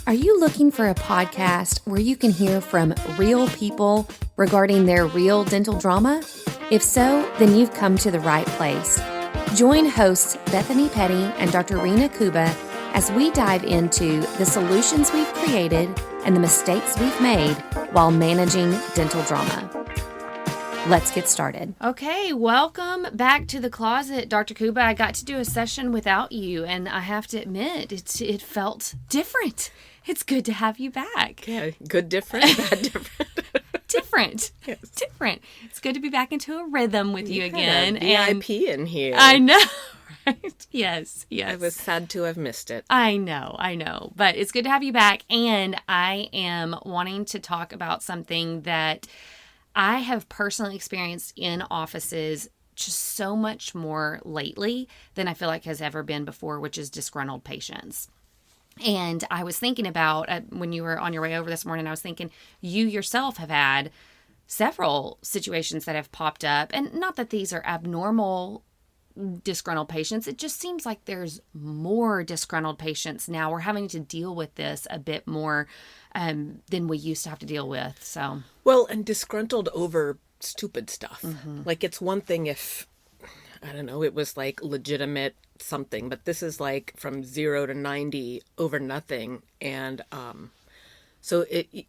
Are you looking for a podcast where you can hear from real people regarding their real dental drama? If so, then you've come to the right place. Join hosts Bethany Petty and Dr. Rena Kuba as we dive into the solutions we've created and the mistakes we've made while managing dental drama. Let's get started. Okay, welcome back to the closet, Dr. Kuba. I got to do a session without you, and I have to admit, it felt different. It's good to have you back. Yeah, good different, bad different. Different. Yes. Different. It's good to be back into a rhythm with you again. VIP in here. I know, right? Yes. I was sad to have missed it. I know. But it's good to have you back, and I am wanting to talk about something that I have personally experienced in offices just so much more lately than I feel like has ever been before, which is disgruntled patients. And I was thinking about, when you were on your way over this morning, I was thinking you yourself have had several situations that have popped up. And not that these are abnormal disgruntled patients. It just seems like there's more disgruntled patients now. We're having to deal with this a bit more than we used to have to deal with. So, well, and disgruntled over stupid stuff. Mm-hmm. Like, it's one thing if, I don't know, it was like legitimate something, but this is like from 0 to 90 over nothing. And so it,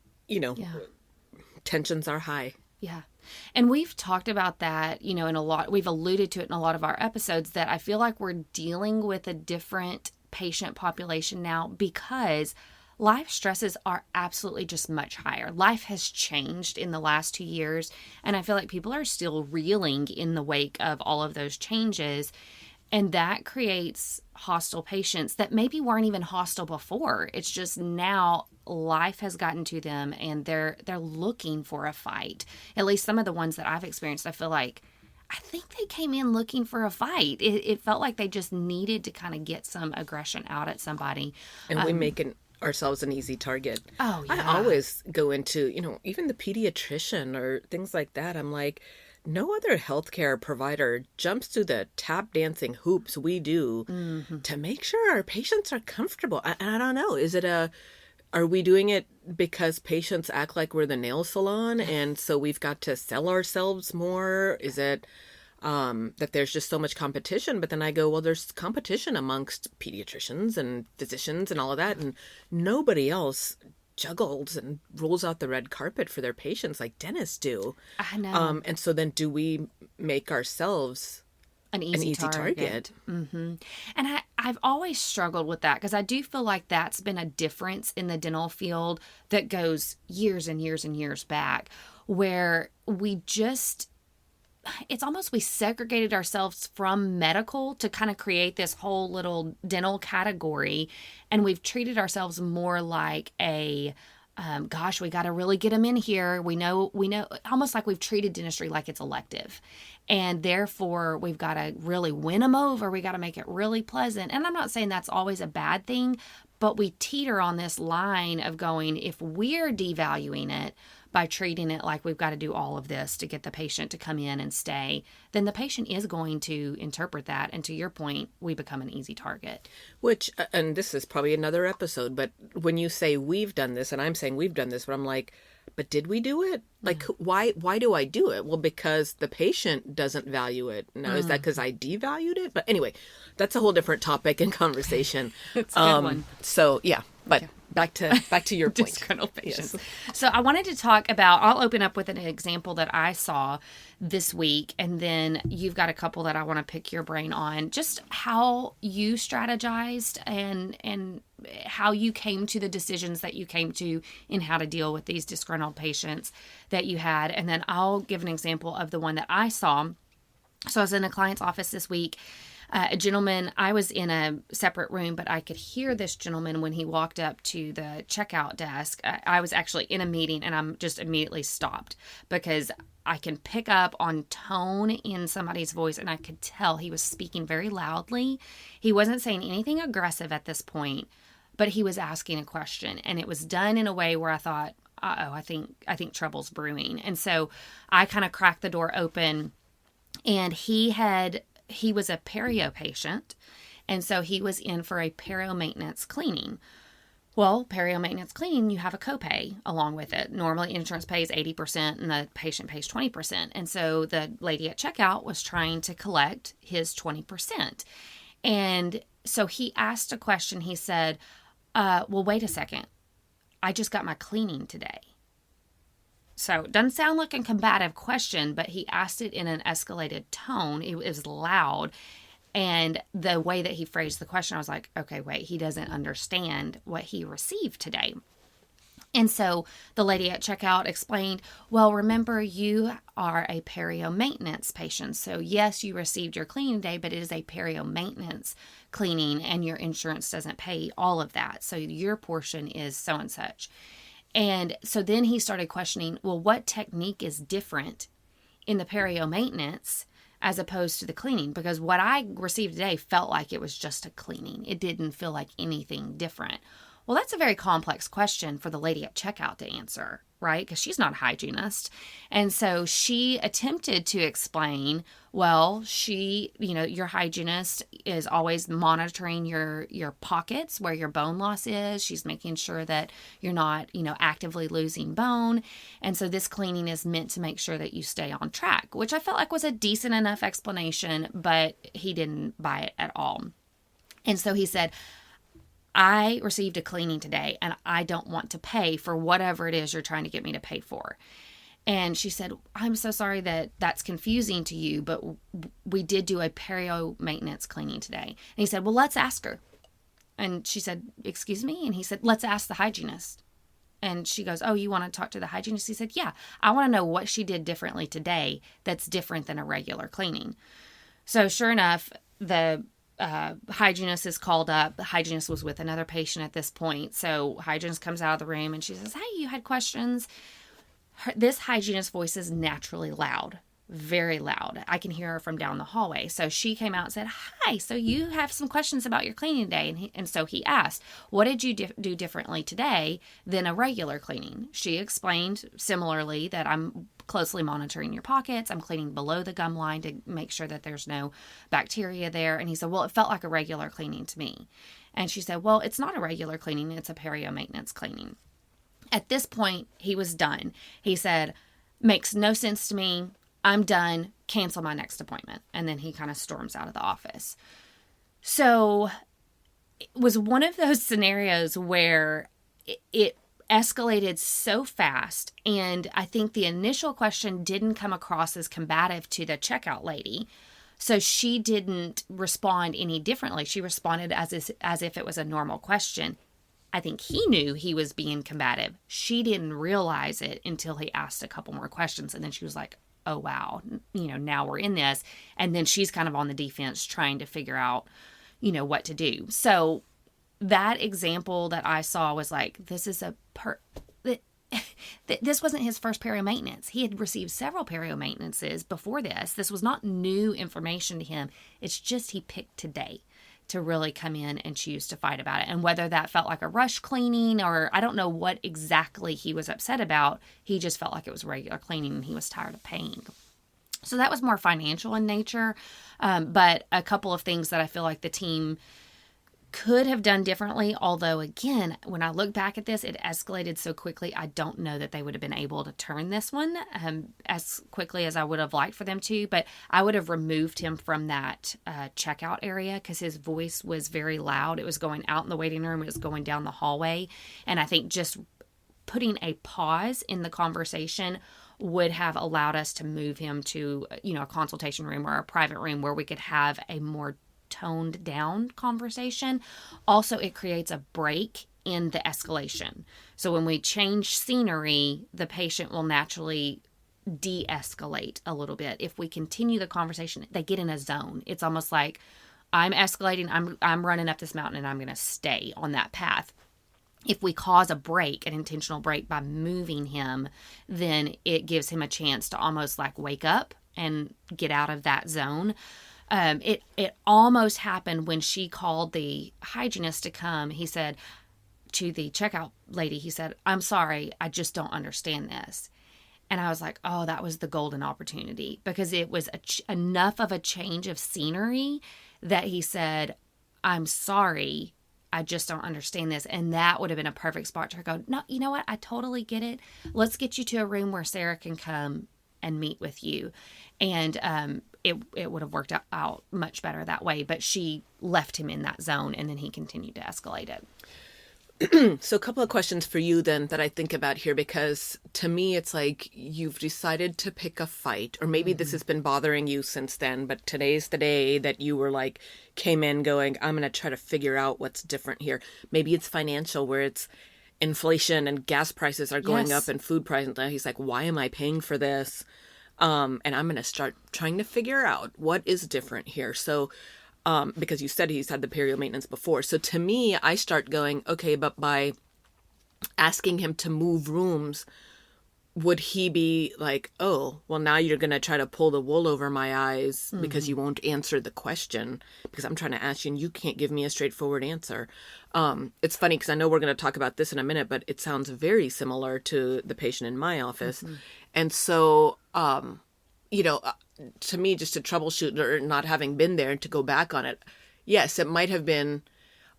tensions are high. Yeah. And we've talked about that, we've alluded to it in a lot of our episodes, that I feel like we're dealing with a different patient population now because life stresses are absolutely just much higher. Life has changed in the last 2 years, and I feel like people are still reeling in the wake of all of those changes. And that creates hostile patients that maybe weren't even hostile before. It's just now life has gotten to them and they're looking for a fight. At least some of the ones that I've experienced, I feel like, I think they came in looking for a fight. It felt like they just needed to kind of get some aggression out at somebody. And we make ourselves an easy target. Oh, yeah. I always go into, even the pediatrician or things like that. I'm like, no other healthcare provider jumps through the tap dancing hoops we do to make sure our patients are comfortable. And I don't know, are we doing it because patients act like we're the nail salon and so we've got to sell ourselves more? Is it that there's just so much competition? But then I go, well, there's competition amongst pediatricians and physicians and all of that, and nobody else juggles and rolls out the red carpet for their patients like dentists do. I know. And so then do we make ourselves an easy target? Mm-hmm. And I've always struggled with that because I do feel like that's been a difference in the dental field that goes years and years and years back, where it's almost we segregated ourselves from medical to kind of create this whole little dental category. And we've treated ourselves more like we got to really get them in here. We know, almost like we've treated dentistry like it's elective. And therefore, we've got to really win them over. We got to make it really pleasant. And I'm not saying that's always a bad thing, but we teeter on this line of going, if we're devaluing it by treating it like we've got to do all of this to get the patient to come in and stay, then the patient is going to interpret that. And to your point, we become an easy target. Which, and this is probably another episode, but when you say we've done this, and I'm saying we've done this, but I'm like, but did we do it? Like, why do I do it? Well, because the patient doesn't value it. Now, is that because I devalued it? But anyway, that's a whole different topic and conversation. It's a good one. So, yeah, but back to your point. Disgruntled patients. Yes. So I wanted to talk about, I'll open up with an example that I saw this week, and then you've got a couple that I want to pick your brain on, just how you strategized and how you came to the decisions that you came to in how to deal with these disgruntled patients that you had. And then I'll give an example of the one that I saw. So I was in a client's office this week. A gentleman, I was in a separate room, but I could hear this gentleman when he walked up to the checkout desk. I was actually in a meeting and I'm just immediately stopped because I can pick up on tone in somebody's voice and I could tell he was speaking very loudly. He wasn't saying anything aggressive at this point, but he was asking a question, and it was done in a way where I thought, I think trouble's brewing. And so I kind of cracked the door open, and he was a perio patient, and so he was in for a perio maintenance cleaning. Well, perio maintenance cleaning, you have a copay along with it. Normally, insurance pays 80% and the patient pays 20%. And so the lady at checkout was trying to collect his 20%. And so he asked a question. He said, well, wait a second. I just got my cleaning today. So it doesn't sound like a combative question, but he asked it in an escalated tone. It was loud. And the way that he phrased the question, I was like, okay, wait, he doesn't understand what he received today. And so the lady at checkout explained, well, remember, you are a perio maintenance patient. So yes, you received your cleaning day, but it is a perio maintenance cleaning and your insurance doesn't pay all of that. So your portion is so and such. And so then he started questioning, well, what technique is different in the perio maintenance as opposed to the cleaning? Because what I received today felt like it was just a cleaning. It didn't feel like anything different. Well, that's a very complex question for the lady at checkout to answer, right? Because she's not a hygienist. And so she attempted to explain, well, your hygienist is always monitoring your pockets where your bone loss is. She's making sure that you're not, actively losing bone. And so this cleaning is meant to make sure that you stay on track, which I felt like was a decent enough explanation, but he didn't buy it at all. And so he said, I received a cleaning today and I don't want to pay for whatever it is you're trying to get me to pay for. And she said, I'm so sorry that that's confusing to you, but we did do a perio maintenance cleaning today. And he said, well, let's ask her. And she said, excuse me? And he said, let's ask the hygienist. And she goes, oh, you want to talk to the hygienist? He said, yeah, I want to know what she did differently today that's different than a regular cleaning. So sure enough, the hygienist is called up. The hygienist was with another patient at this point. So hygienist comes out of the room and she says, hey, you had questions? This hygienist voice is naturally loud, very loud. I can hear her from down the hallway. So she came out and said, hi, so you have some questions about your cleaning day. And so he asked, what did you do differently today than a regular cleaning? She explained similarly that I'm closely monitoring your pockets. I'm cleaning below the gum line to make sure that there's no bacteria there. And he said, well, it felt like a regular cleaning to me. And she said, well, it's not a regular cleaning. It's a perio maintenance cleaning. At this point, he was done. He said, makes no sense to me. I'm done. Cancel my next appointment. And then he kind of storms out of the office. So it was one of those scenarios where it escalated so fast. And I think the initial question didn't come across as combative to the checkout lady. So she didn't respond any differently. She responded as if it was a normal question. I think he knew he was being combative. She didn't realize it until he asked a couple more questions. And then she was like, oh, wow, now we're in this. And then she's kind of on the defense trying to figure out, what to do. So that example that I saw was like, this wasn't his first perio maintenance. He had received several perio maintenances before this. This was not new information to him. It's just he picked today to really come in and choose to fight about it. And whether that felt like a rush cleaning or I don't know what exactly he was upset about, he just felt like it was regular cleaning and he was tired of paying. So that was more financial in nature. But a couple of things that I feel like the team could have done differently. Although, again, when I look back at this, it escalated so quickly. I don't know that they would have been able to turn this one as quickly as I would have liked for them to. But I would have removed him from that checkout area because his voice was very loud. It was going out in the waiting room. It was going down the hallway. And I think just putting a pause in the conversation would have allowed us to move him to, a consultation room or a private room where we could have a more toned down conversation. Also, it creates a break in the escalation. So when we change scenery, the patient will naturally de-escalate a little bit. If we continue the conversation, they get in a zone. It's almost like I'm escalating, I'm running up this mountain and I'm going to stay on that path. If we cause a break, an intentional break by moving him, then it gives him a chance to almost like wake up and get out of that zone. It almost happened when she called the hygienist to come. He said to the checkout lady, he said, I'm sorry, I just don't understand this. And I was like, oh, that was the golden opportunity because it was enough of a change of scenery that he said, I'm sorry, I just don't understand this. And that would have been a perfect spot to go, no, you know what? I totally get it. Let's get you to a room where Sarah can come and meet with you. And it would have worked out much better that way. But she left him in that zone, and then he continued to escalate it. So a couple of questions for you then that I think about here, because to me, it's like you've decided to pick a fight, or maybe this has been bothering you since then, but today's the day that you were like, came in going, I'm going to try to figure out what's different here. Maybe it's financial, where it's inflation and gas prices are going up and food prices. And he's like, why am I paying for this? And I'm going to start trying to figure out what is different here. So because you said he's had the period maintenance before. So to me, I start going, okay, but by asking him to move rooms, would he be like, oh, well, now you're going to try to pull the wool over my eyes because you won't answer the question because I'm trying to ask you and you can't give me a straightforward answer. It's funny because I know we're going to talk about this in a minute, but it sounds very similar to the patient in my office. And so, to me, just to troubleshoot or not having been there to go back on it, yes, it might have been,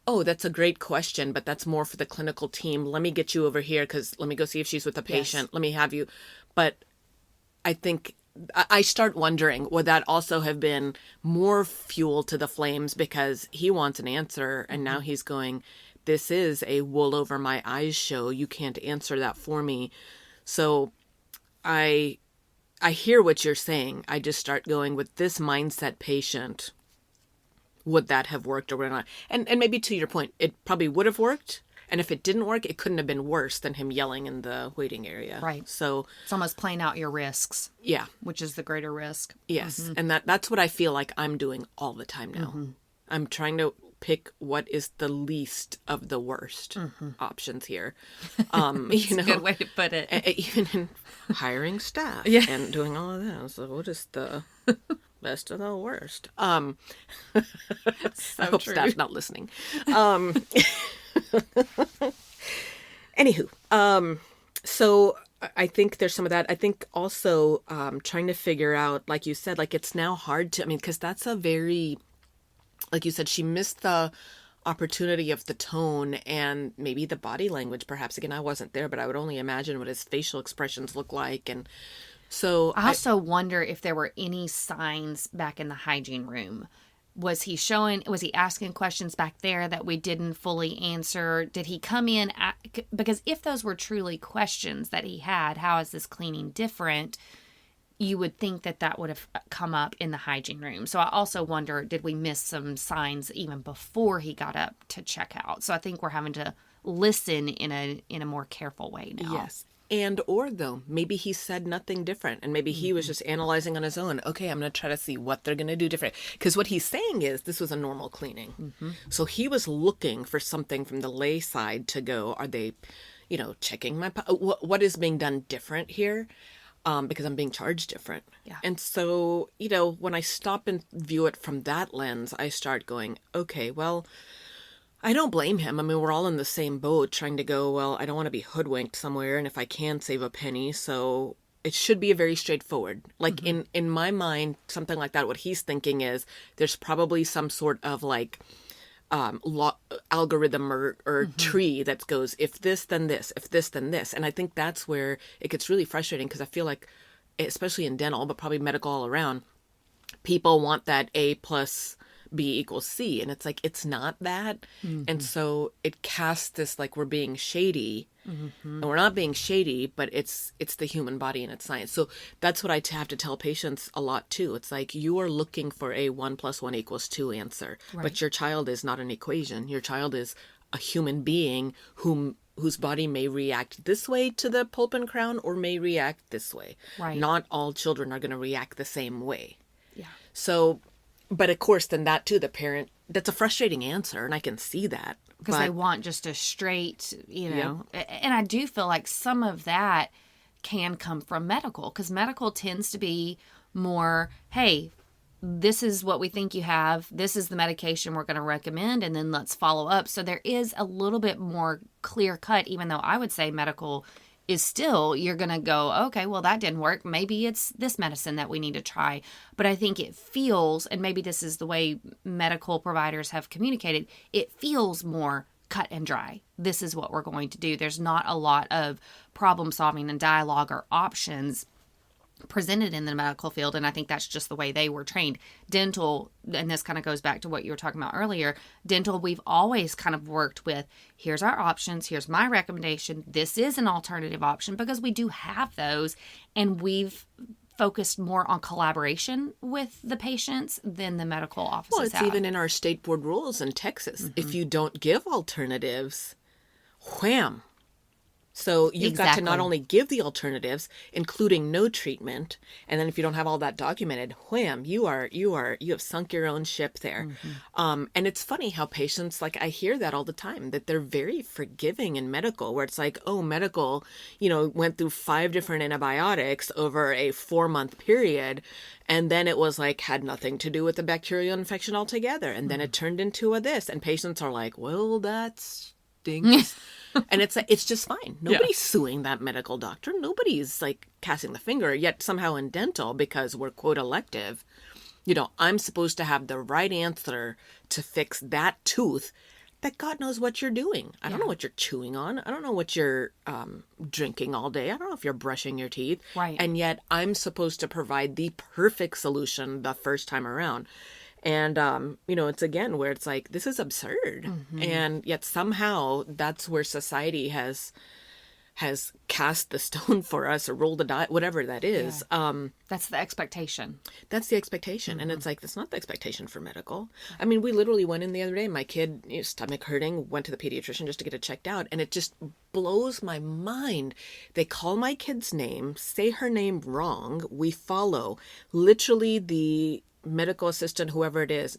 oh, that's a great question, but that's more for the clinical team. Let me get you over here because let me go see if she's with the patient. Yes. Let me have you. But I think I start wondering, would that also have been more fuel to the flames because he wants an answer and now he's going, this is a wool over my eyes show. You can't answer that for me. So I hear what you're saying. I just start going with this mindset patient. Would that have worked or not? And maybe to your point, it probably would have worked. And if it didn't work, it couldn't have been worse than him yelling in the waiting area. Right. So it's almost playing out your risks. Yeah. Which is the greater risk. Yes. And that's what I feel like I'm doing all the time now. I'm trying to pick what is the least of the worst options here. That's a good way to put it. Even in hiring staff and doing all of that. So what is the best of the worst? So I hope staff's not listening. Anywho, so I think there's some of that. I think also trying to figure out, like you said, like it's now hard to, because that's a very, like you said, she missed the opportunity of the tone and maybe the body language, perhaps. Again, I wasn't there, but I would only imagine what his facial expressions look like. And so I also wonder if there were any signs back in the hygiene room. Was he asking questions back there that we didn't fully answer? Did he come in? Because if those were truly questions that he had, how is this cleaning different? You would think that would have come up in the hygiene room. So I also wonder, did we miss some signs even before he got up to check out? So I think we're having to listen in a more careful way now. Yes. And or though, maybe he said nothing different and maybe he was just analyzing on his own. Okay, I'm going to try to see what they're going to do different. Because what he's saying is this was a normal cleaning. So he was looking for something from the lay side to go, are they, checking my, what is being done different here? Because I'm being charged different. Yeah. And so, when I stop and view it from that lens, I start going, okay, well, I don't blame him. We're all in the same boat trying to go, well, I don't want to be hoodwinked somewhere. And if I can save a penny, so it should be a very straightforward. Like in my mind, something like that, what he's thinking is there's probably some sort of like algorithm or tree that goes, if this, then this, if this, then this. And I think that's where it gets really frustrating because I feel like, especially in dental, but probably medical all around, people want that A plus B equals C. And it's like, it's not that. And so it casts this like we're being shady. And we're not being shady, but it's the human body and its science. So that's what I have to tell patients a lot too. It's like you are looking for a 1 + 1 = 2 answer, but your child is not an equation. Your child is a human being whose body may react this way to the pulp and crown or may react this way. Right. Not all children are going to react the same way. Yeah. So, but of course, then that too, the parent, that's a frustrating answer, and I can see that. Because they want just a straight, And I do feel like some of that can come from medical. Because medical tends to be more, hey, this is what we think you have. This is the medication we're going to recommend. And then let's follow up. So there is a little bit more clear cut, even though I would say medical is still, you're going to go, okay, well, that didn't work. Maybe it's this medicine that we need to try. But I think it feels, and maybe this is the way medical providers have communicated, it feels more cut and dry. This is what we're going to do. There's not a lot of problem solving and dialogue or options presented in the medical field, and I think that's just the way they were trained. Dental, and this kind of goes back to what you were talking about earlier, dental, we've always kind of worked with, here's our options, here's my recommendation, this is an alternative option, because we do have those, and we've focused more on collaboration with the patients than the medical offices Well, it's have. even in our state board rules in Texas. If you don't give alternatives, wham. So you've got to not only give the alternatives, including no treatment, and then if you don't have all that documented, wham, you have sunk your own ship there. And it's funny how patients, like, I hear that all the time, that they're very forgiving in medical, where it's like, oh, medical, went through 5 different antibiotics over a 4-month period, and then it was like, had nothing to do with the bacterial infection altogether, and then it turned into a this, and patients are like, well, that's stinks. And it's just fine. Nobody's suing that medical doctor. Nobody's like casting the finger. Yet somehow in dental, because we're quote elective, I'm supposed to have the right answer to fix that tooth. That God knows what you're doing. I don't know what you're chewing on. I don't know what you're drinking all day. I don't know if you're brushing your teeth. Right. And yet I'm supposed to provide the perfect solution the first time around. And, it's again where it's like, this is absurd. And yet somehow that's where society has cast the stone for us or rolled the die, whatever that is. That's the expectation. That's the expectation. And it's like, that's not the expectation for medical. I mean, we literally went in the other day, my kid, stomach hurting, went to the pediatrician just to get it checked out. And it just blows my mind. They call my kid's name, say her name wrong. We follow literally the medical assistant, whoever it is,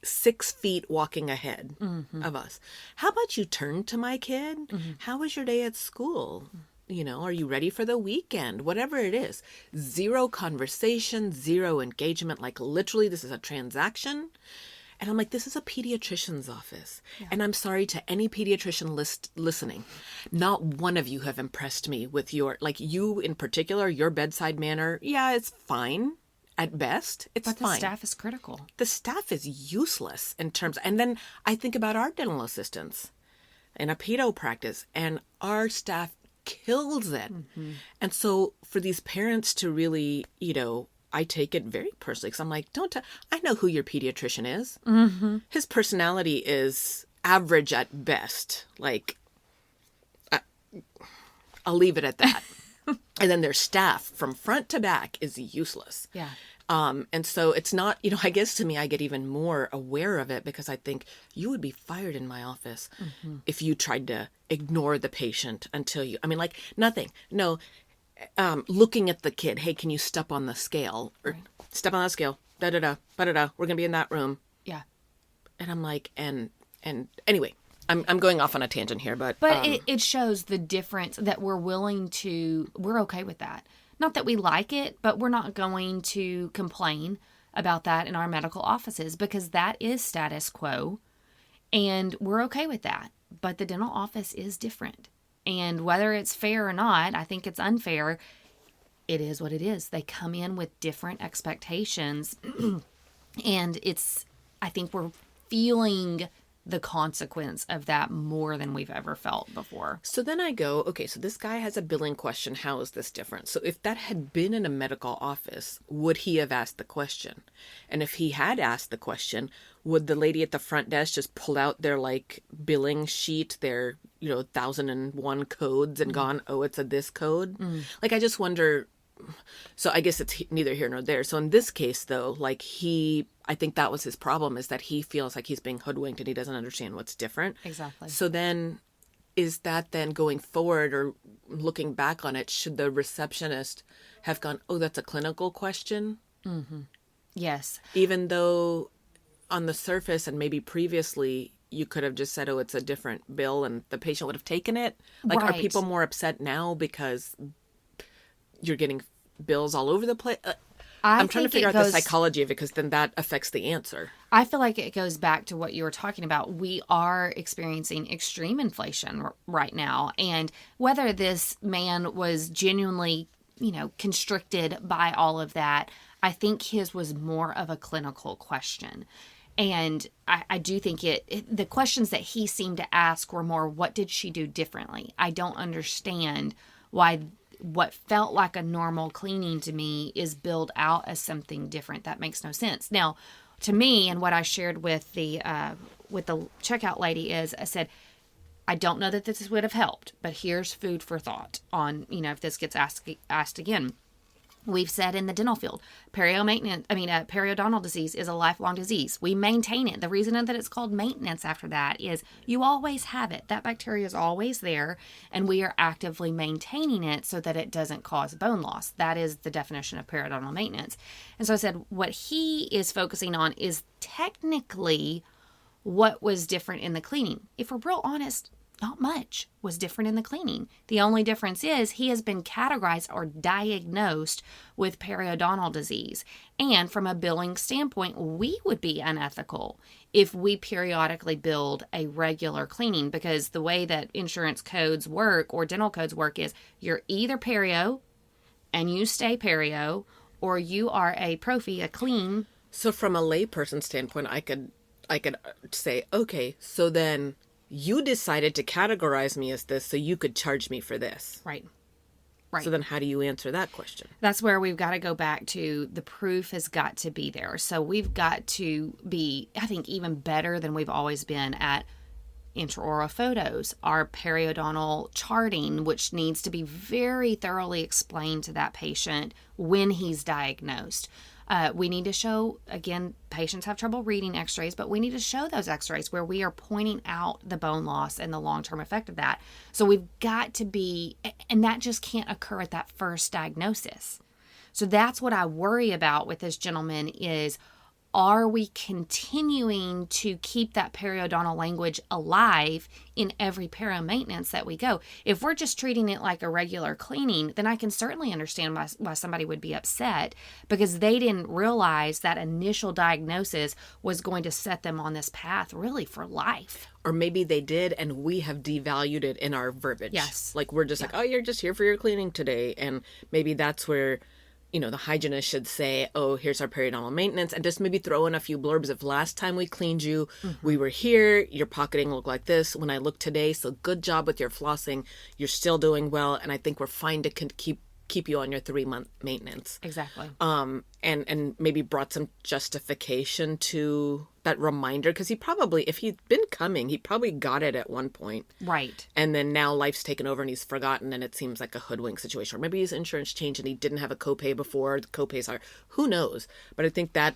6 feet walking ahead of us. How about you turn to my kid? How was your day at school? Are you ready for the weekend? Whatever it is. 0 conversation, 0 engagement. Like literally this is a transaction. And I'm like, this is a pediatrician's office. And I'm sorry to any pediatrician listening. Not one of you have impressed me with you in particular, your bedside manner. Yeah, it's fine. At best, it's fine. But the staff is critical. The staff is useless in terms. And then I think about our dental assistants in a pedo practice, and our staff kills it. And so for these parents to really, I take it very personally because I'm like, I know who your pediatrician is. His personality is average at best. Like, I'll leave it at that. And then their staff from front to back is useless. Yeah. And so it's not, I guess to me, I get even more aware of it because I think you would be fired in my office if you tried to ignore the patient until nothing. No, looking at the kid. Hey, can you step on the scale or step on that scale? Da-da-da, ba-da-da. We're going to be in that room. Yeah. And I'm like, and anyway. I'm going off on a tangent here, but it shows the difference that we're okay with that. Not that we like it, but we're not going to complain about that in our medical offices because that is status quo and we're okay with that. But the dental office is different. And whether it's fair or not, I think it's unfair. It is what it is. They come in with different expectations and I think we're feeling the consequence of that more than we've ever felt before. So then I go, okay, so this guy has a billing question. How is this different? So if that had been in a medical office, would he have asked the question? And if he had asked the question, would the lady at the front desk just pull out their billing sheet, their, 1001 codes and gone, oh, it's a this code? I just wonder. So I guess it's neither here nor there. So in this case, though, I think that was his problem, is that he feels like he's being hoodwinked and he doesn't understand what's different. Exactly. So then is that then going forward or looking back on it, should the receptionist have gone, oh, that's a clinical question? Yes. Even though on the surface and maybe previously you could have just said, oh, it's a different bill and the patient would have taken it. Are people more upset now because you're getting bills all over the place? I'm trying to figure out the psychology of it, because then that affects the answer. I feel like it goes back to what you were talking about. We are experiencing extreme inflation right now. And whether this man was genuinely, constricted by all of that, I think his was more of a clinical question. And I do think the questions that he seemed to ask were more, what did she do differently? I don't understand why what felt like a normal cleaning to me is billed out as something different. That makes no sense. Now, to me, and what I shared with the checkout lady is, I said, I don't know that this would have helped, but here's food for thought on, if this gets asked again. We've said in the dental field, periodontal disease is a lifelong disease. We maintain it. The reason that it's called maintenance after that is you always have it. That bacteria is always there, and we are actively maintaining it so that it doesn't cause bone loss. That is the definition of periodontal maintenance. And so I said, what he is focusing on is technically what was different in the cleaning. If we're real honest, not much was different in the cleaning. The only difference is he has been categorized or diagnosed with periodontal disease. And from a billing standpoint, we would be unethical if we periodically billed a regular cleaning, because the way that insurance codes work or dental codes work is you're either perio and you stay perio, or you are a prophy, a clean. So from a layperson standpoint, I could say, okay, so then you decided to categorize me as this so you could charge me for this. Right. So then how do you answer that question? That's where we've got to go back to the proof has got to be there. So we've got to be, I think, even better than we've always been at intraoral photos, our periodontal charting, which needs to be very thoroughly explained to that patient when he's diagnosed. We need to show, again, patients have trouble reading x-rays, but we need to show those x-rays where we are pointing out the bone loss and the long-term effect of that. So we've got to be, and that just can't occur at that first diagnosis. So that's what I worry about with this gentleman is, are we continuing to keep that periodontal language alive in every perio maintenance that we go? If we're just treating it like a regular cleaning, then I can certainly understand why somebody would be upset, because they didn't realize that initial diagnosis was going to set them on this path really for life. Or maybe they did, and we have devalued it in our verbiage. Yes. Like we're just like, oh, you're just here for your cleaning today. And maybe that's where, the hygienist should say, oh, here's our periodontal maintenance, and just maybe throw in a few blurbs. If last time we cleaned you, we were here, your pocketing looked like this when I looked today, so good job with your flossing. You're still doing well, and I think we're fine to keep you on your 3-month maintenance. Exactly. And maybe brought some justification to that reminder, because he probably, if he'd been coming, he probably got it at one point. Right. And then now life's taken over and he's forgotten, and it seems like a hoodwink situation. Or maybe his insurance changed and he didn't have a copay before. The copays are, who knows? But I think that,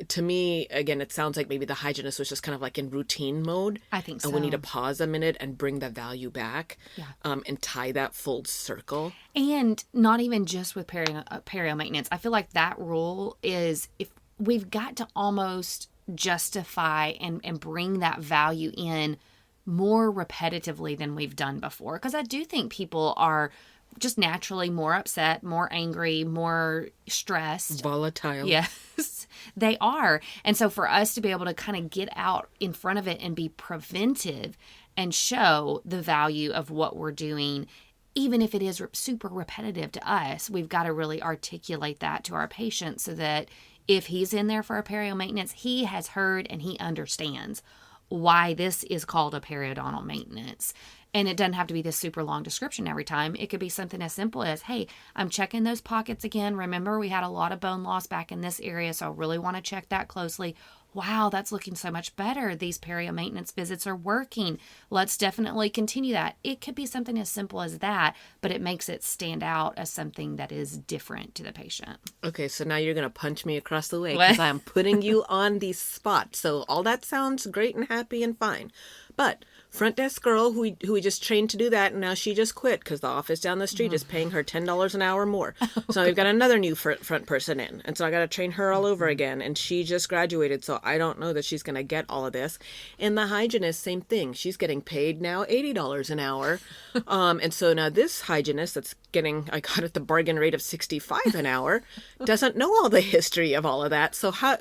to me, again, it sounds like maybe the hygienist was just kind of like in routine mode. I think so. And we need to pause a minute and bring the value back. Yeah. And tie that full circle. And not even just with perio maintenance. I feel like that rule is, if we've got to almost justify and bring that value in more repetitively than we've done before. Because I do think people are just naturally more upset, more angry, more stressed. Volatile. Yes, they are. And so for us to be able to kind of get out in front of it and be preventive and show the value of what we're doing, even if it is super repetitive to us, we've got to really articulate that to our patients so that if he's in there for a perio maintenance, he has heard and he understands why this is called a periodontal maintenance. And it doesn't have to be this super long description every time. It could be something as simple as, hey, I'm checking those pockets again. Remember, we had a lot of bone loss back in this area, so I really want to check that closely. Wow, that's looking so much better. These perio maintenance visits are working. Let's definitely continue that. It could be something as simple as that, but it makes it stand out as something that is different to the patient. Okay, so now you're going to punch me across the way because I'm putting you on the spot. So all that sounds great and happy and fine. But front desk girl who we just trained to do that, and now she just quit because the office down the street is paying her $10 an hour more. So we've got another new front person in, and so I got to train her all over again, and she just graduated, so I don't know that she's going to get all of this. And the hygienist, same thing. She's getting paid now $80 an hour. And so now this hygienist that's getting, I got at the bargain rate of $65 an hour, doesn't know all the history of all of that. So how...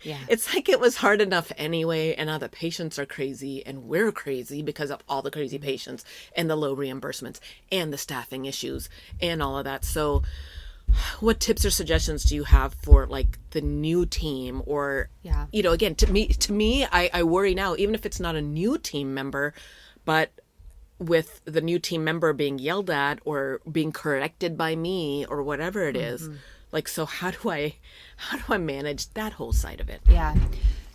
Yeah. It's like it was hard enough anyway, and now the patients are crazy, and we're crazy because of all the crazy patients and the low reimbursements and the staffing issues and all of that. So what tips or suggestions do you have for like the new team? Or, again, to me, I worry now, even if it's not a new team member, but with the new team member being yelled at or being corrected by me or whatever it is. Like, so how do I manage that whole side of it? Yeah.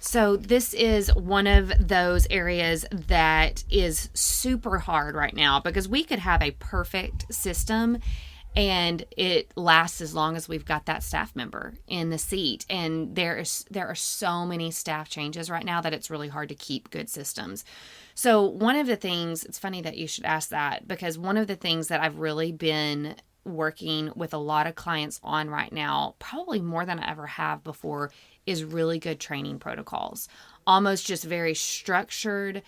So this is one of those areas that is super hard right now, because we could have a perfect system and it lasts as long as we've got that staff member in the seat. And there are so many staff changes right now that it's really hard to keep good systems. So one of the things, it's funny that you should ask that, because one of the things that I've really been working with a lot of clients on right now, probably more than I ever have before, is really good training protocols. Almost just very structured.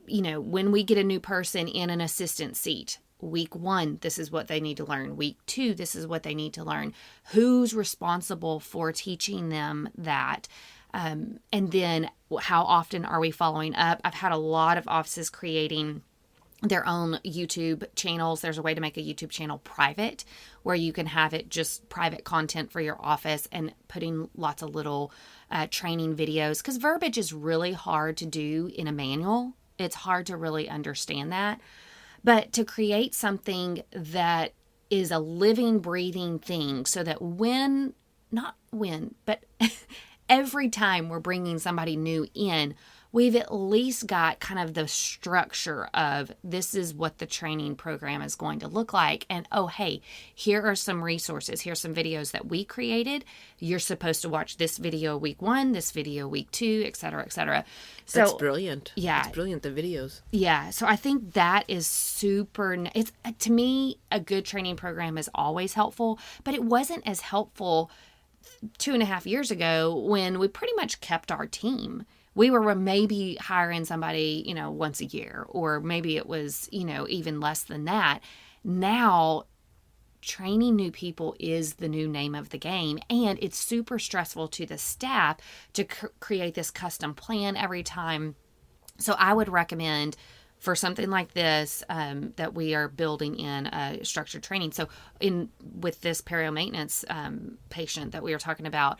When we get a new person in an assistant seat, week 1, this is what they need to learn. Week 2, this is what they need to learn. Who's responsible for teaching them that? And then how often are we following up? I've had a lot of offices creating their own YouTube channels. There's a way to make a YouTube channel private where you can have it just private content for your office and putting lots of little training videos, because verbiage is really hard to do in a manual. It's hard to really understand that. But to create something that is a living, breathing thing, so that but every time we're bringing somebody new in, we've at least got kind of the structure of this is what the training program is going to look like. And, oh, hey, here are some resources. Here's some videos that we created. You're supposed to watch this video week 1, this video week 2, et cetera, et cetera. So, that's brilliant. Yeah. It's brilliant, the videos. Yeah. So I think that is it's, to me, a good training program is always helpful, but it wasn't as helpful 2.5 years ago when we pretty much kept our team. We were maybe hiring somebody, once a year, or maybe it was, even less than that. Now, training new people is the new name of the game, and it's super stressful to the staff to create this custom plan every time. So I would recommend for something like this that we are building in a structured training. So with this perio maintenance patient that we were talking about,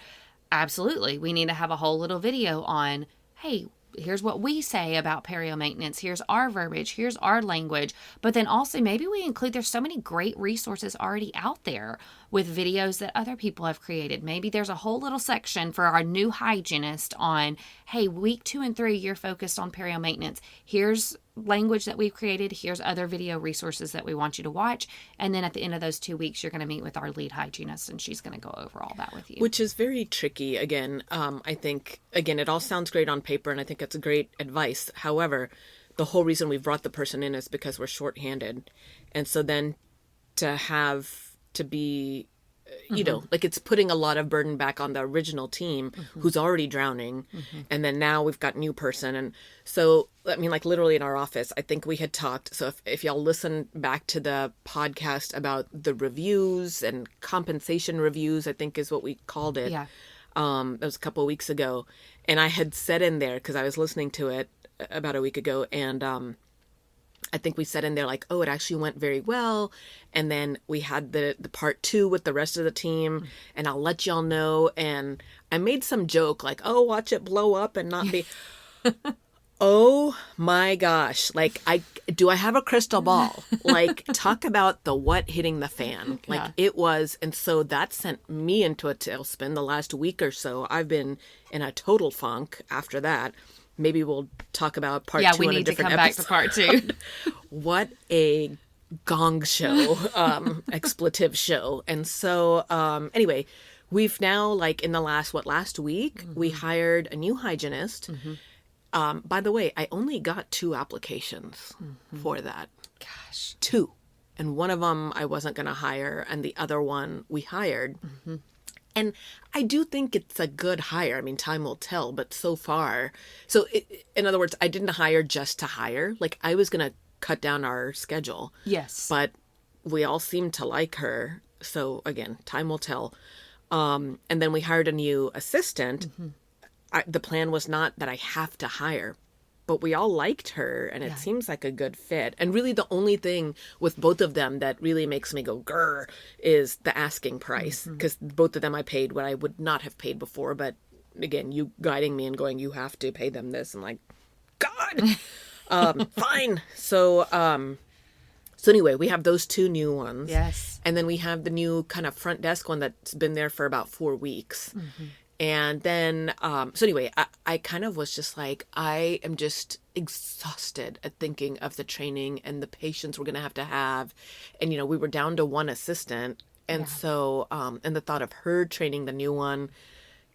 absolutely, we need to have a whole little video on, hey, here's what we say about perio maintenance. Here's our verbiage. Here's our language. But then also maybe we include, there's so many great resources already out there with videos that other people have created. Maybe there's a whole little section for our new hygienist on, hey, week 2 and 3, you're focused on perio maintenance. Here's language that we've created. Here's other video resources that we want you to watch. And then at the end of those 2 weeks, you're going to meet with our lead hygienist, and she's going to go over all that with you. Which is very tricky. Again, I think, it all sounds great on paper, and I think it's a great advice. However, the whole reason we've brought the person in is because we're shorthanded. And so then to have to be, it's putting a lot of burden back on the original team who's already drowning. And then now we've got new person. And so, literally in our office, I think we had talked. So if y'all listen back to the podcast about the reviews and compensation reviews, I think is what we called it. Yeah. That was a couple of weeks ago. And I had said in there, because I was listening to it about a week ago, and I think we said in there like, oh, it actually went very well. And then we had the part 2 with the rest of the team, and I'll let y'all know. And I made some joke like, oh, watch it blow up and not be. Oh my gosh. I have a crystal ball? Talk about the what hitting the fan. It was. And so that sent me into a tailspin the last week or so. I've been in a total funk after that. Maybe we'll talk about part 2 on a different episode. Yeah, we need to come back to part 2. What a gong show, expletive show. And so, anyway, we've now, in the last week, we hired a new hygienist. By the way, I only got 2 applications for that. Gosh. 2. And one of them I wasn't going to hire, and the other one we hired. And I do think it's a good hire. I mean, time will tell, but so far. In other words, I didn't hire just to hire. Like, I was going to cut down our schedule. Yes. But we all seem to like her. So, again, time will tell. And then we hired a new assistant. The plan was not that I have to hire, but we all liked her, and it seems like a good fit. And really the only thing with both of them that really makes me go grr is the asking price, because both of them I paid what I would not have paid before. But again, you guiding me and going, you have to pay them this. I'm like, God, fine. So anyway, we have those 2 new ones. Yes. And then we have the new kind of front desk one that's been there for about 4 weeks. And then, so anyway, I kind of was just like, I am just exhausted at thinking of the training and the patients we're going to have. And, we were down to 1 assistant. And so, and the thought of her training the new one,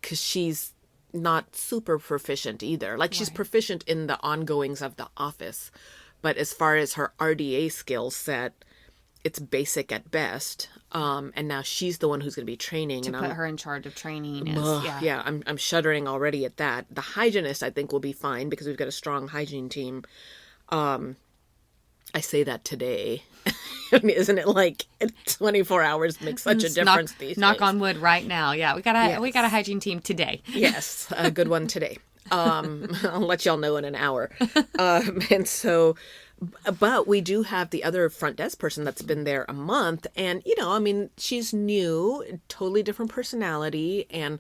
because she's not super proficient either. Like, she's proficient in the ongoings of the office. But as far as her RDA skill set, it's basic at best. And now she's the one who's going to be training. To and put her in charge of training. I'm shuddering already at that. The hygienist, I think, will be fine because we've got a strong hygiene team. I say that today. I mean, isn't it like 24 hours makes such a difference these days? Knock on wood right now. Yeah, we got a hygiene team today. Yes, a good one today. I'll let y'all know in an hour. And so, but we do have the other front desk person that's been there a month. And, I mean, she's new, totally different personality. And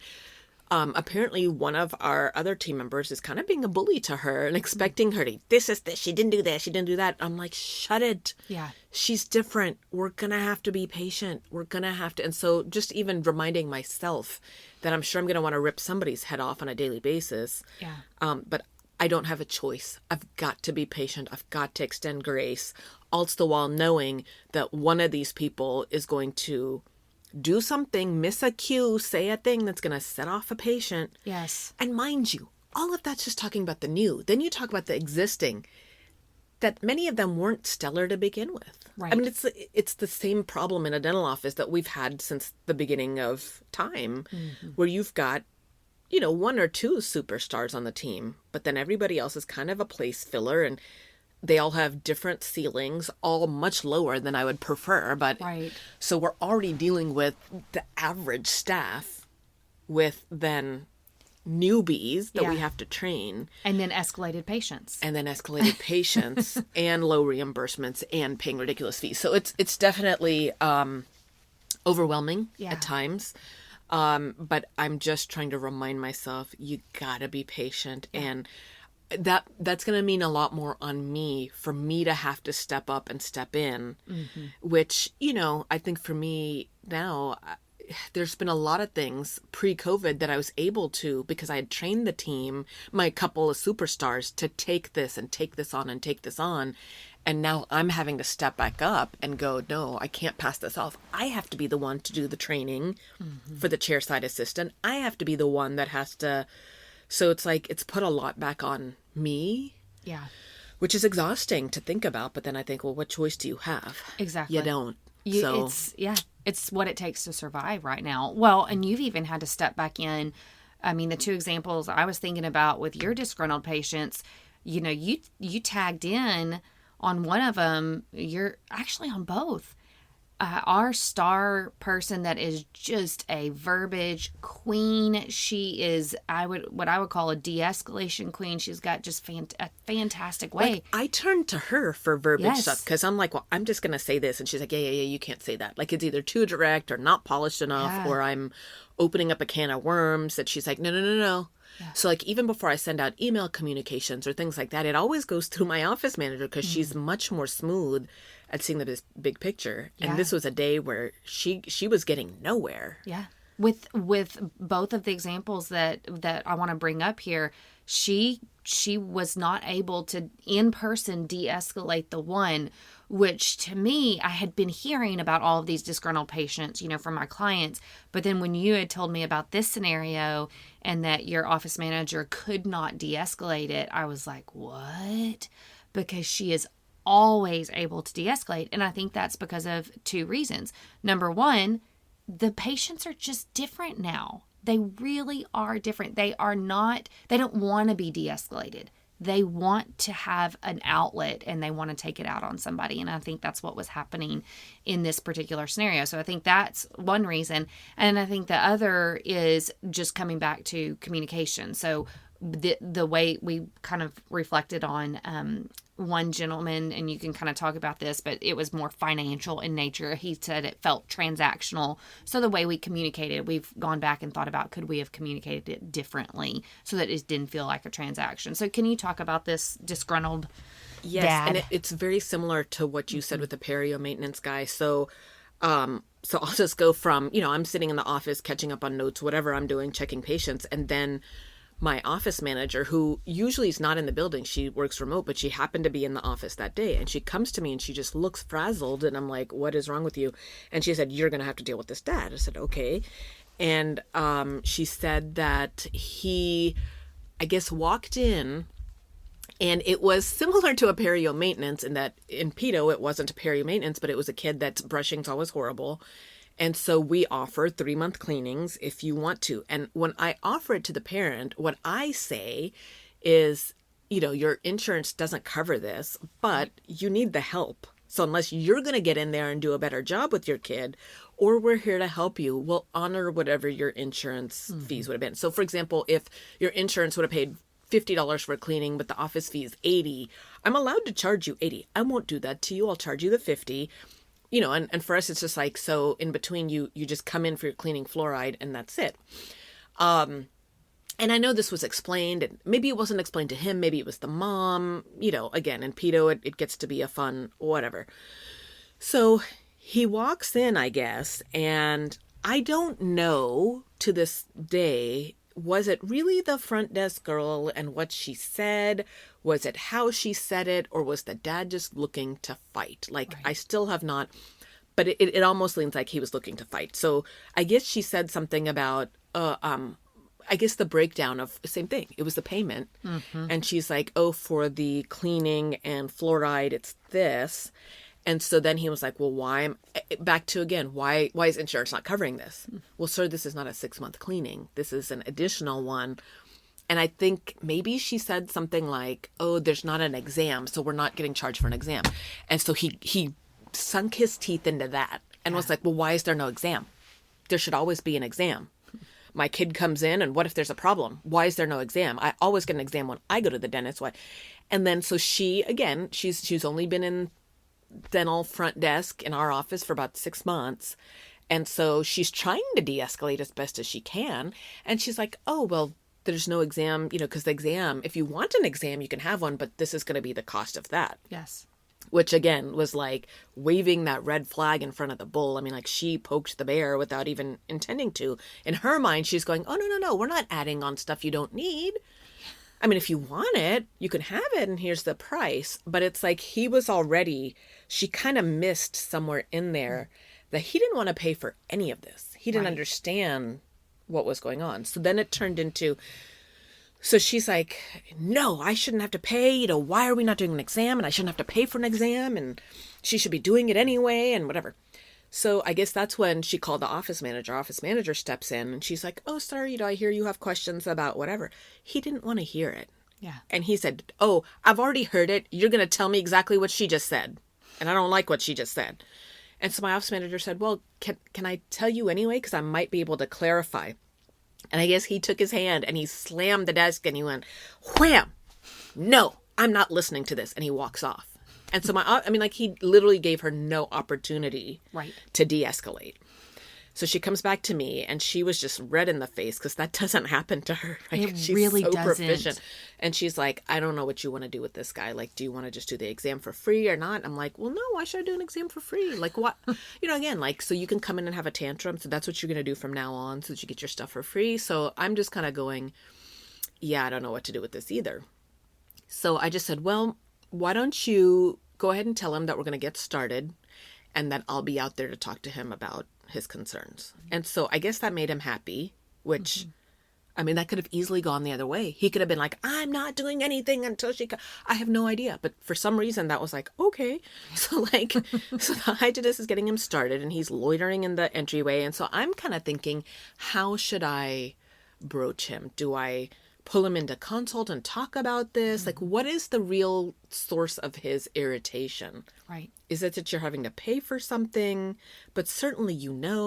apparently one of our other team members is kind of being a bully to her and expecting her to, this is this, she didn't do this, she didn't do that. I'm like, shut it. Yeah. She's different. We're going to have to be patient. We're going to have to. And so just even reminding myself that I'm sure I'm going to want to rip somebody's head off on a daily basis. Yeah. But I don't have a choice. I've got to be patient. I've got to extend grace. All the while knowing that one of these people is going to do something, miss a cue, say a thing that's going to set off a patient. Yes. And mind you, all of that's just talking about the new. Then you talk about the existing, that many of them weren't stellar to begin with. Right. I mean, it's the same problem in a dental office that we've had since the beginning of time, where you've got, 1 or 2 superstars on the team, but then everybody else is kind of a place filler, and they all have different ceilings, all much lower than I would prefer. But so we're already dealing with the average staff with then newbies that we have to train. And then escalated patients. And low reimbursements and paying ridiculous fees. So it's definitely overwhelming at times. But I'm just trying to remind myself, you gotta be patient. And that's going to mean a lot more on me, for me to have to step up and step in, which, I think for me now, there's been a lot of things pre-COVID that I was able to, because I had trained the team, my couple of superstars, to take this and take this on and take this on. And now I'm having to step back up and go, no, I can't pass this off. I have to be the one to do the training for the chairside assistant. I have to be the one that has to. So it's like, it's put a lot back on me. Yeah. Which is exhausting to think about. But then I think, well, what choice do you have? Exactly. You don't. It's what it takes to survive right now. Well, and you've even had to step back in. I mean, the 2 examples I was thinking about with your disgruntled patients, you tagged in on one of them. You're actually on both. Our star person that is just a verbiage queen. She is, what I would call a de-escalation queen. She's got just a fantastic way. Like, I turned to her for verbiage stuff, because I'm like, well, I'm just going to say this. And she's like, yeah, you can't say that. Like, it's either too direct or not polished enough, or I'm opening up a can of worms that she's like, no. Yeah. So like, even before I send out email communications or things like that, it always goes through my office manager, because she's much more smooth at seeing the big picture. And this was a day where she was getting nowhere. Yeah. With both of the examples that I want to bring up here, she was not able to in person de-escalate the one, which to me, I had been hearing about all of these disgruntled patients, from my clients. But then when you had told me about this scenario and that your office manager could not de-escalate it, I was like, what? Because she is always able to de-escalate. And I think that's because of two reasons. Number one, the patients are just different now. They really are different. They don't want to be de-escalated. They want to have an outlet and they want to take it out on somebody. And I think that's what was happening in this particular scenario. So I think that's one reason. And I think the other is just coming back to communication. So the way we kind of reflected on one gentleman, and you can kind of talk about this, but it was more financial in nature. He said it felt transactional. So the way we communicated, we've gone back and thought about, could we have communicated it differently so that it didn't feel like a transaction? So can you talk about this disgruntled dad? And it's very similar to what you said with the perio maintenance guy. So I'll just go from, I'm sitting in the office catching up on notes, whatever I'm doing, checking patients, and then my office manager, who usually is not in the building, she works remote, but she happened to be in the office that day. And she comes to me and she just looks frazzled. And I'm like, what is wrong with you? And she said, you're going to have to deal with this dad. I said, okay. And she said that he, I guess, walked in, and it was similar to a perio maintenance in that in pedo, it wasn't a perio maintenance, but it was a kid that's brushing's always horrible. And so we offer 3-month cleanings if you want to. And when I offer it to the parent, what I say is, your insurance doesn't cover this, but you need the help. So unless you're going to get in there and do a better job with your kid, or we're here to help you, we'll honor whatever your insurance fees would have been. So for example, if your insurance would have paid $50 for a cleaning, but the office fee is $80, I'm allowed to charge you $80. I won't do that to you. I'll charge you the $50. And for us, it's just like, so in between you just come in for your cleaning fluoride and that's it. And I know this was explained, and maybe it wasn't explained to him. Maybe it was the mom, again, in pedo, it gets to be a fun, whatever. So he walks in, I guess, and I don't know to this day, was it really the front desk girl and what she said? Was it how she said it? Or was the dad just looking to fight? Right. I still have not, but it almost leans like he was looking to fight. So I guess she said something about, I guess the breakdown of same thing. It was the payment. Mm-hmm. And she's like, oh, for the cleaning and fluoride, it's this. And so then he was like, well, why is insurance not covering this? Well, sir, this is not a 6-month cleaning. This is an additional one. And I think maybe she said something like, oh, there's not an exam, so we're not getting charged for an exam. And so he sunk his teeth into that and was like, well, why is there no exam? There should always be an exam. My kid comes in, and what if there's a problem? Why is there no exam? I always get an exam when I go to the dentist. Why? And then so she, again, she's only been in dental front desk in our office for about 6 months. And so she's trying to de-escalate as best as she can. And she's like, oh, well, there's no exam, because the exam, if you want an exam, you can have one, but this is going to be the cost of that. Yes. Which again was like waving that red flag in front of the bull. I mean, like she poked the bear without even intending to. In her mind, she's going, oh, no, we're not adding on stuff you don't need. I mean, if you want it, you can have it, and here's the price. But it's like she kind of missed somewhere in there that he didn't want to pay for any of this. He didn't understand what was going on. So then it turned into, so she's like, no, I shouldn't have to pay. Why are we not doing an exam? And I shouldn't have to pay for an exam, and she should be doing it anyway, and whatever. So I guess that's when she called the office manager. Office manager steps in, and she's like, oh, sorry, I hear you have questions about whatever. He didn't want to hear it. Yeah. And he said, oh, I've already heard it. You're going to tell me exactly what she just said. And I don't like what she just said. And so my office manager said, well, can I tell you anyway? Because I might be able to clarify. And I guess he took his hand and he slammed the desk and he went, wham! No, I'm not listening to this. And he walks off. And so he literally gave her no opportunity to de-escalate. So she comes back to me, and she was just red in the face because that doesn't happen to her. Right? She's really so doesn't. Proficient. And she's like, I don't know what you want to do with this guy. Like, do you want to just do the exam for free or not? I'm like, well, no, why should I do an exam for free? Like, what? Again, so you can come in and have a tantrum. So that's what you're going to do from now on so that you get your stuff for free. So I'm just kind of going, yeah, I don't know what to do with this either. So I just said, well, why don't you go ahead and tell him that we're going to get started and that I'll be out there to talk to him about his concerns. And so I guess that made him happy, which, I mean, that could have easily gone the other way. He could have been like, I'm not doing anything until I have no idea. But for some reason that was like, okay. So like, so the hygienist is getting him started and he's loitering in the entryway. And so I'm kind of thinking, how should I broach him? Do I pull him into consult and talk about this? Like, what is the real source of his irritation? Right. Is it that you're having to pay for something? But certainly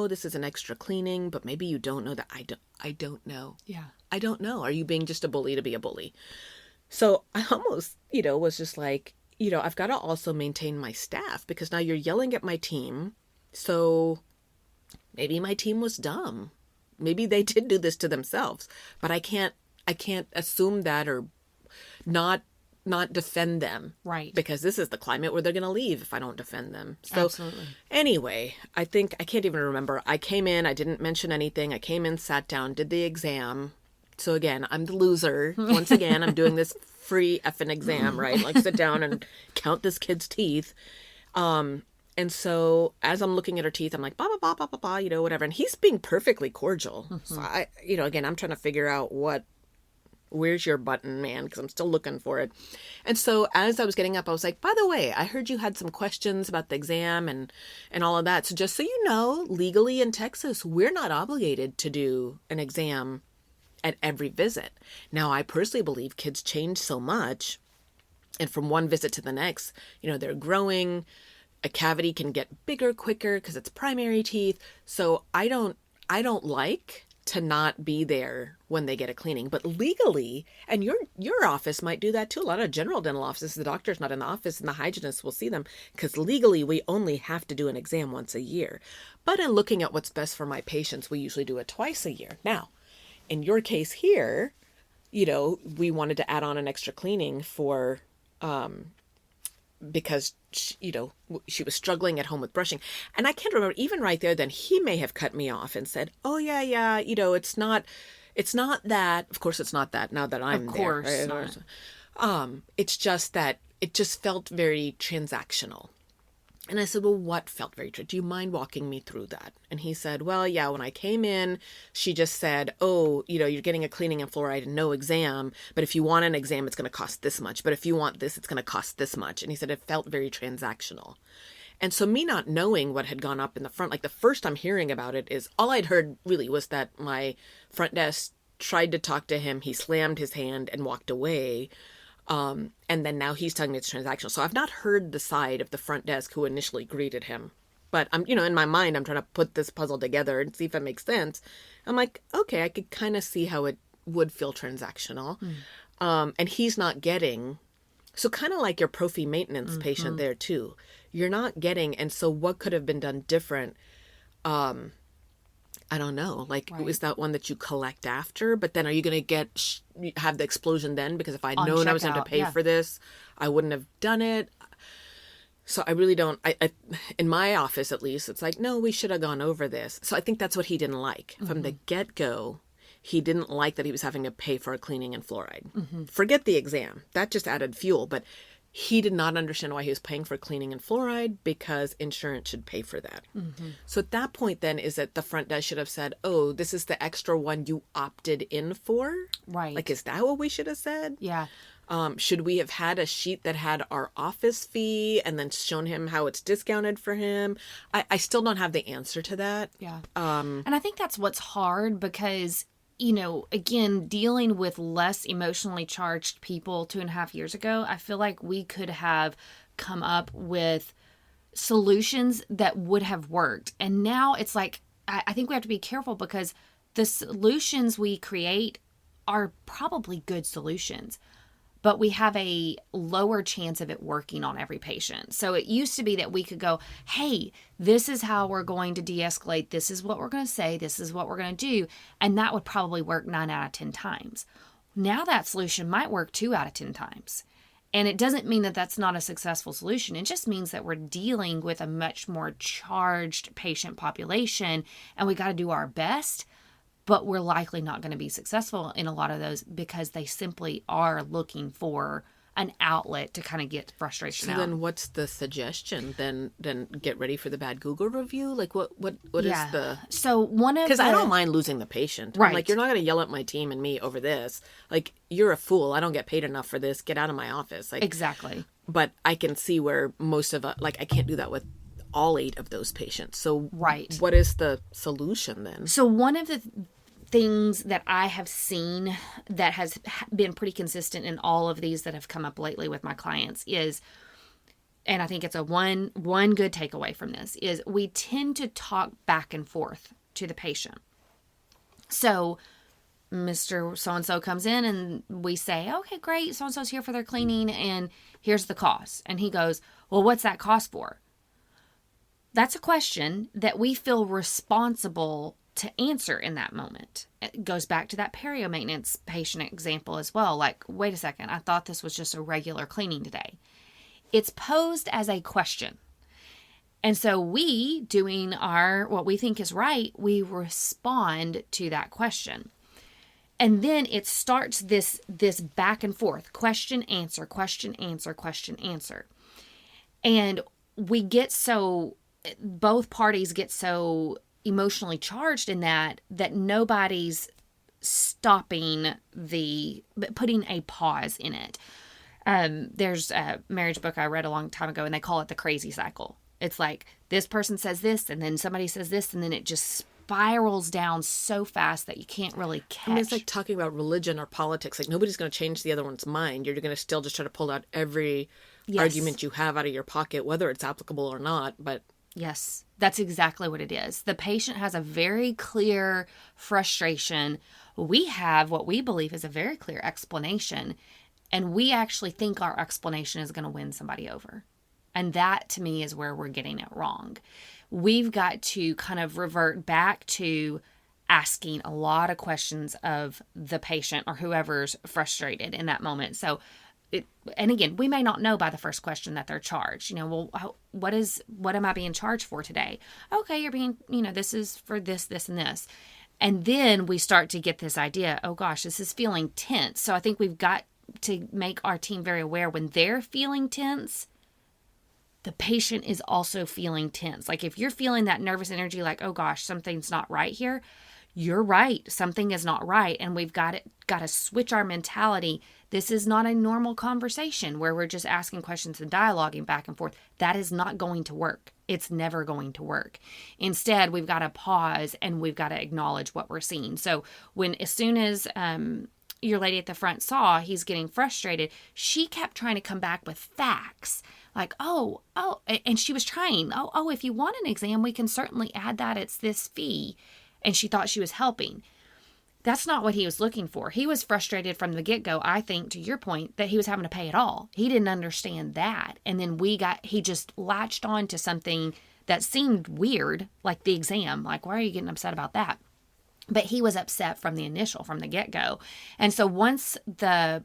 this is an extra cleaning, but maybe you don't know that. I don't know. Yeah. I don't know. Are you being just a bully to be a bully? So I almost, was just like, I've got to also maintain my staff because now you're yelling at my team. So maybe my team was dumb. Maybe they did do this to themselves, but I can't assume that or not defend them. Right. Because this is the climate where they're going to leave if I don't defend them. So Absolutely. Anyway, I can't even remember. I came in, I didn't mention anything. I came in, sat down, did the exam. So again, I'm the loser. Once again, I'm doing this free effing exam, right? Like sit down and count this kid's teeth. And so as I'm looking at her teeth, I'm like, ba, ba, ba, ba, ba, ba, whatever. And he's being perfectly cordial. So I, again, I'm trying to figure out where's your button, man? Because I'm still looking for it. And so as I was getting up, I was like, by the way, I heard you had some questions about the exam and all of that. So just so you know, legally in Texas, we're not obligated to do an exam at every visit. Now, I personally believe kids change so much. And from one visit to the next, they're growing. A cavity can get bigger quicker because it's primary teeth. So I don't like to not be there when they get a cleaning. But legally, and your office might do that too. A lot of general dental offices, the doctor's not in the office and the hygienist will see them because legally we only have to do an exam once a year. But in looking at what's best for my patients, we usually do it twice a year. Now, in your case here, we wanted to add on an extra cleaning for, because, she was struggling at home with brushing. And I can't remember, even right there, then he may have cut me off and said, oh, yeah, it's not that. Of course, it's not that now that I'm of there. course Right? not. It's just that it just felt very transactional. And I said, well, what felt very true? Do you mind walking me through that? And he said, well, yeah, when I came in, she just said, oh, you're getting a cleaning and fluoride and no exam. But if you want an exam, it's going to cost this much. But if you want this, it's going to cost this much. And he said, it felt very transactional. And so me not knowing what had gone up in the front, like the first I'm hearing about it is all I'd heard really was that my front desk tried to talk to him. He slammed his hand and walked away. And then now he's telling me it's transactional. So I've not heard the side of the front desk who initially greeted him. But I'm, in my mind, I'm trying to put this puzzle together and see if it makes sense. I'm like, okay, I could kind of see how it would feel transactional. And he's not getting, so kind of like your prophy maintenance patient there too. You're not getting, and so what could have been done different? I don't know. Like, Right. is that one that you collect after? But then are you going to have the explosion then? Because if I'd On known I was going to checkout, pay yeah. for this, I wouldn't have done it. So I really don't, I in my office at least, it's like, no, we should have gone over this. So I think that's what he didn't like. From the get-go, he didn't like that he was having to pay for a cleaning and fluoride. Forget the exam. That just added fuel. But he did not understand why he was paying for cleaning and fluoride because insurance should pay for that. So at that point then is that the front desk should have said, oh, this is the extra one you opted in for? Right. Like, is that what we should have said? Yeah. Should we have had a sheet that had our office fee and then shown him how it's discounted for him? I still don't have the answer to that. Yeah. And I think that's what's hard because, again, dealing with less emotionally charged people 2.5 years ago, I feel like we could have come up with solutions that would have worked. And now it's like, I think we have to be careful because the solutions we create are probably good solutions, but we have a lower chance of it working on every patient. So it used to be that we could go, hey, this is how we're going to de-escalate. This is what we're going to say. This is what we're going to do. And that would probably work 9 out of 10 times. Now that solution might work 2 out of 10 times. And it doesn't mean that that's not a successful solution. It just means that we're dealing with a much more charged patient population and we got to do our best. but we're likely not going to be successful in a lot of those because they simply are looking for an outlet to kind of get frustration out. So then what's the suggestion? Then get ready for the bad Google review? Like what is the... So one of Because I don't mind losing the patient. Right. I'm like, you're not going to yell at my team and me over this. Like, you're a fool. I don't get paid enough for this. Get out of my office. Like, Exactly. But I can see where most of like, I can't do that with all 8 of those patients. So Right. what is the solution then? So one of the things that I have seen that has been pretty consistent in all of these that have come up lately with my clients is, and I think it's a one good takeaway from this, is we tend to talk back and forth to the patient. So Mr. So-and-so comes in and we say, okay, great, so-and-so's here for their cleaning and here's the cost. And he goes, well, what's that cost for? That's a question that we feel responsible to answer in that moment. It goes back to that perio maintenance patient example as well. Like, wait a second, I thought this was just a regular cleaning today. It's posed as a question. And so we, doing what we think is right, we respond to that question. And then it starts this back and forth, question, answer, question, answer, question, answer. And we get both parties get so emotionally charged in that nobody's stopping putting a pause in it. There's a marriage book I read a long time ago and they call it the crazy cycle. It's like this person says this and then somebody says this and then it just spirals down so fast that you can't really catch. I mean, it's like talking about religion or politics. Like nobody's going to change the other one's mind. You're going to still just try to pull out every argument you have out of your pocket, whether it's applicable or not. But yes, that's exactly what it is. The patient has a very clear frustration. We have what we believe is a very clear explanation, and we actually think our explanation is going to win somebody over. And that, to me, is where we're getting it wrong. We've got to kind of revert back to asking a lot of questions of the patient or whoever's frustrated in that moment. So, and again, we may not know by the first question that they're charged. Well, what am I being charged for today? Okay, you're being, this is for this, this, and this. And then we start to get this idea, oh gosh, this is feeling tense. So I think we've got to make our team very aware when they're feeling tense, the patient is also feeling tense. Like if you're feeling that nervous energy, like, oh gosh, something's not right here, you're right. Something is not right. And we've got to switch our mentality. This is not a normal conversation where we're just asking questions and dialoguing back and forth. That is not going to work. It's never going to work. Instead, we've got to pause and we've got to acknowledge what we're seeing. So as soon as your lady at the front saw he's getting frustrated, she kept trying to come back with facts. Like, oh, and she was trying, if you want an exam, we can certainly add that. It's this fee. And she thought she was helping. That's not what he was looking for. He was frustrated from the get-go, I think, to your point, that he was having to pay it all. He didn't understand that. And then he just latched on to something that seemed weird, like the exam. Like, why are you getting upset about that? But he was upset from the get-go. And so once the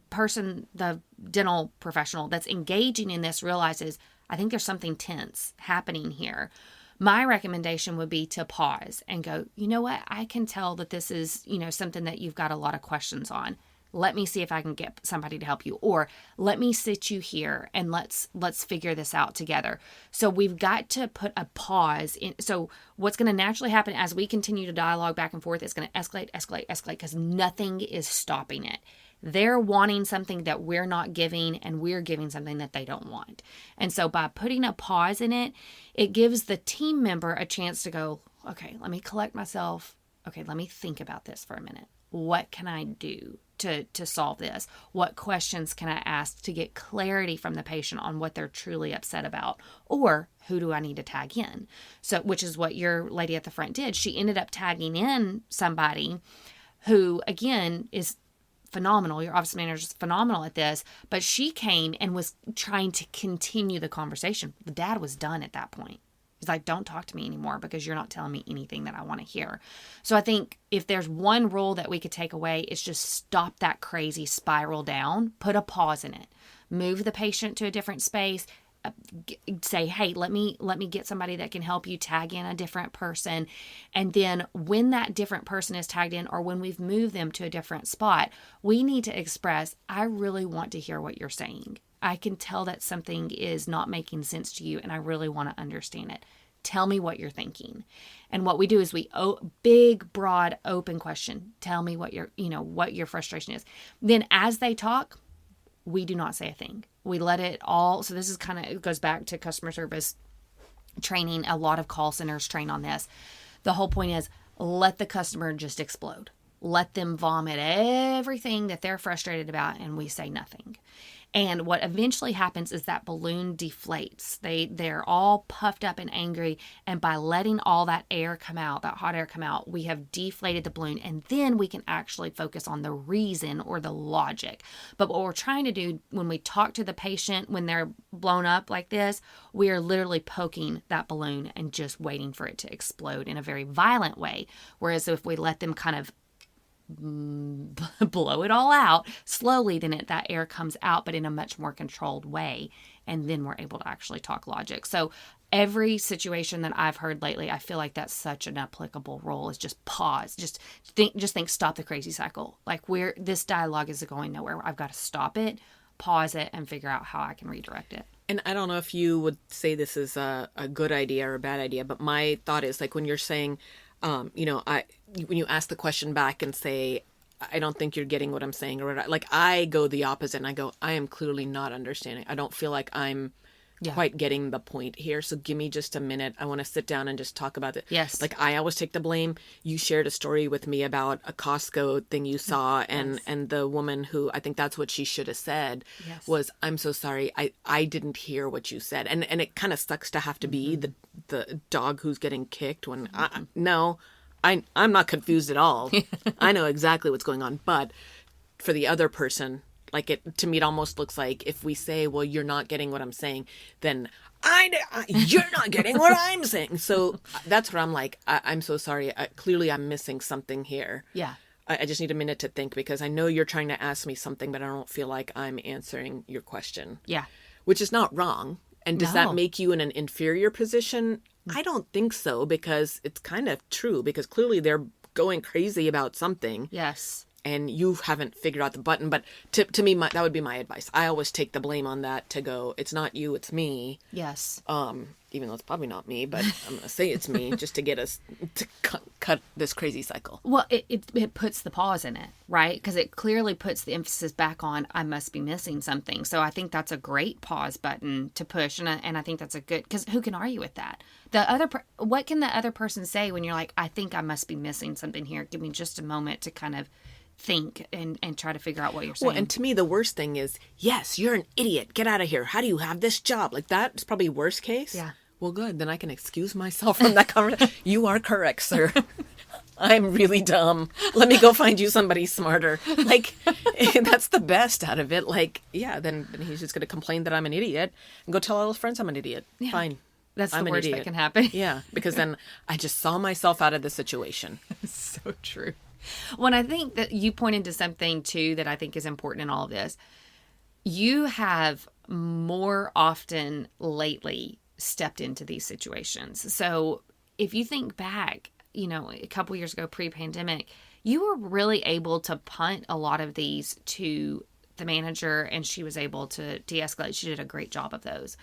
dental professional that's engaging in this realizes, I think there's something tense happening here, my recommendation would be to pause and go, you know what? I can tell that this is, something that you've got a lot of questions on. Let me see if I can get somebody to help you, or let me sit you here and let's figure this out together. So we've got to put a pause in. So what's going to naturally happen as we continue to dialogue back and forth is going to escalate, because nothing is stopping it. They're wanting something that we're not giving, and we're giving something that they don't want. And so by putting a pause in it, it gives the team member a chance to go, okay, let me collect myself. Okay, let me think about this for a minute. What can I do to solve this? What questions can I ask to get clarity from the patient on what they're truly upset about? Or who do I need to tag in? So, which is what your lady at the front did. She ended up tagging in somebody who, again, is phenomenal. Your office manager is phenomenal at this, but she came and was trying to continue the conversation. The dad was done at that point. He's like, don't talk to me anymore because you're not telling me anything that I want to hear. So I think if there's one rule that we could take away, it's just stop that crazy spiral down, put a pause in it, move the patient to a different space, say, hey, let me get somebody that can help you, tag in a different person. And then when that different person is tagged in, or when we've moved them to a different spot, we need to express, I really want to hear what you're saying. I can tell that something is not making sense to you, and I really want to understand it. Tell me what you're thinking. And what we do is big, broad, open question. Tell me what your frustration is. Then as they talk, we do not say a thing. We let it all. So this is it goes back to customer service training. A lot of call centers train on this. The whole point is let the customer just explode. Let them vomit everything that they're frustrated about, and we say nothing. And what eventually happens is that balloon deflates. They're all puffed up and angry. And by letting all that air come out, that hot air come out, we have deflated the balloon. And then we can actually focus on the reason or the logic. But what we're trying to do when we talk to the patient, when they're blown up like this, we are literally poking that balloon and just waiting for it to explode in a very violent way. Whereas if we let them kind of blow it all out slowly, then that air comes out, but in a much more controlled way, and then we're able to actually talk logic. So every situation that I've heard lately, I feel like that's such an applicable role, is just pause, just think, stop the crazy cycle. Like, this dialogue is going nowhere. I've got to stop it, pause it, and figure out how I can redirect it. And I don't know if you would say this is a good idea or a bad idea, but my thought is, like, when you're saying, when you ask the question back and say, I don't think you're getting what I'm saying, or whatever, like, I go the opposite and I go, I am clearly not understanding. I don't feel like I'm quite getting the point here. So give me just a minute. I want to sit down and just talk about it. Yes. Like, I always take the blame. You shared a story with me about a Costco thing you saw, and the woman who, I think that's what she should have said, was, I'm so sorry. I didn't hear what you said. And it kind of sucks to have to be the dog who's getting kicked when I'm not confused at all. I know exactly what's going on. But for the other person, like, to me, it almost looks like if we say, well, you're not getting what I'm saying, then you're not getting what I'm saying. So that's where I'm like, I'm so sorry. Clearly, I'm missing something here. Yeah. I just need a minute to think, because I know you're trying to ask me something, but I don't feel like I'm answering your question. Yeah. Which is not wrong. And does that make you in an inferior position? I don't think so, because it's kind of true, because clearly they're going crazy about something. Yes. And you haven't figured out the button. But to me, that would be my advice. I always take the blame on that, to go, it's not you, it's me. Yes. Even though it's probably not me, but I'm going to say it's me just to get us to cut this crazy cycle. Well, it puts the pause in it, right? Because it clearly puts the emphasis back on, I must be missing something. So I think that's a great pause button to push. And I think that's a good, because who can argue with that? What can the other person say when you're like, I think I must be missing something here? Give me just a moment to kind of think and try to figure out what you're saying. Well, and to me, the worst thing is, yes, you're an idiot. Get out of here. How do you have this job? Like, that's probably worst case. Yeah. Well, good. Then I can excuse myself from that conversation. You are correct, sir. I'm really dumb. Let me go find you somebody smarter. Like, that's the best out of it. Like, yeah, then he's just going to complain that I'm an idiot and go tell all his friends I'm an idiot. Yeah. Fine. That's the worst that can happen. Yeah, because then I just saw myself out of the situation. So true. Well, and I think that you pointed to something, too, that I think is important in all of this. You have more often lately stepped into these situations. So if you think back, a couple years ago, pre-pandemic, you were really able to punt a lot of these to the manager, and she was able to de-escalate. She did a great job of those.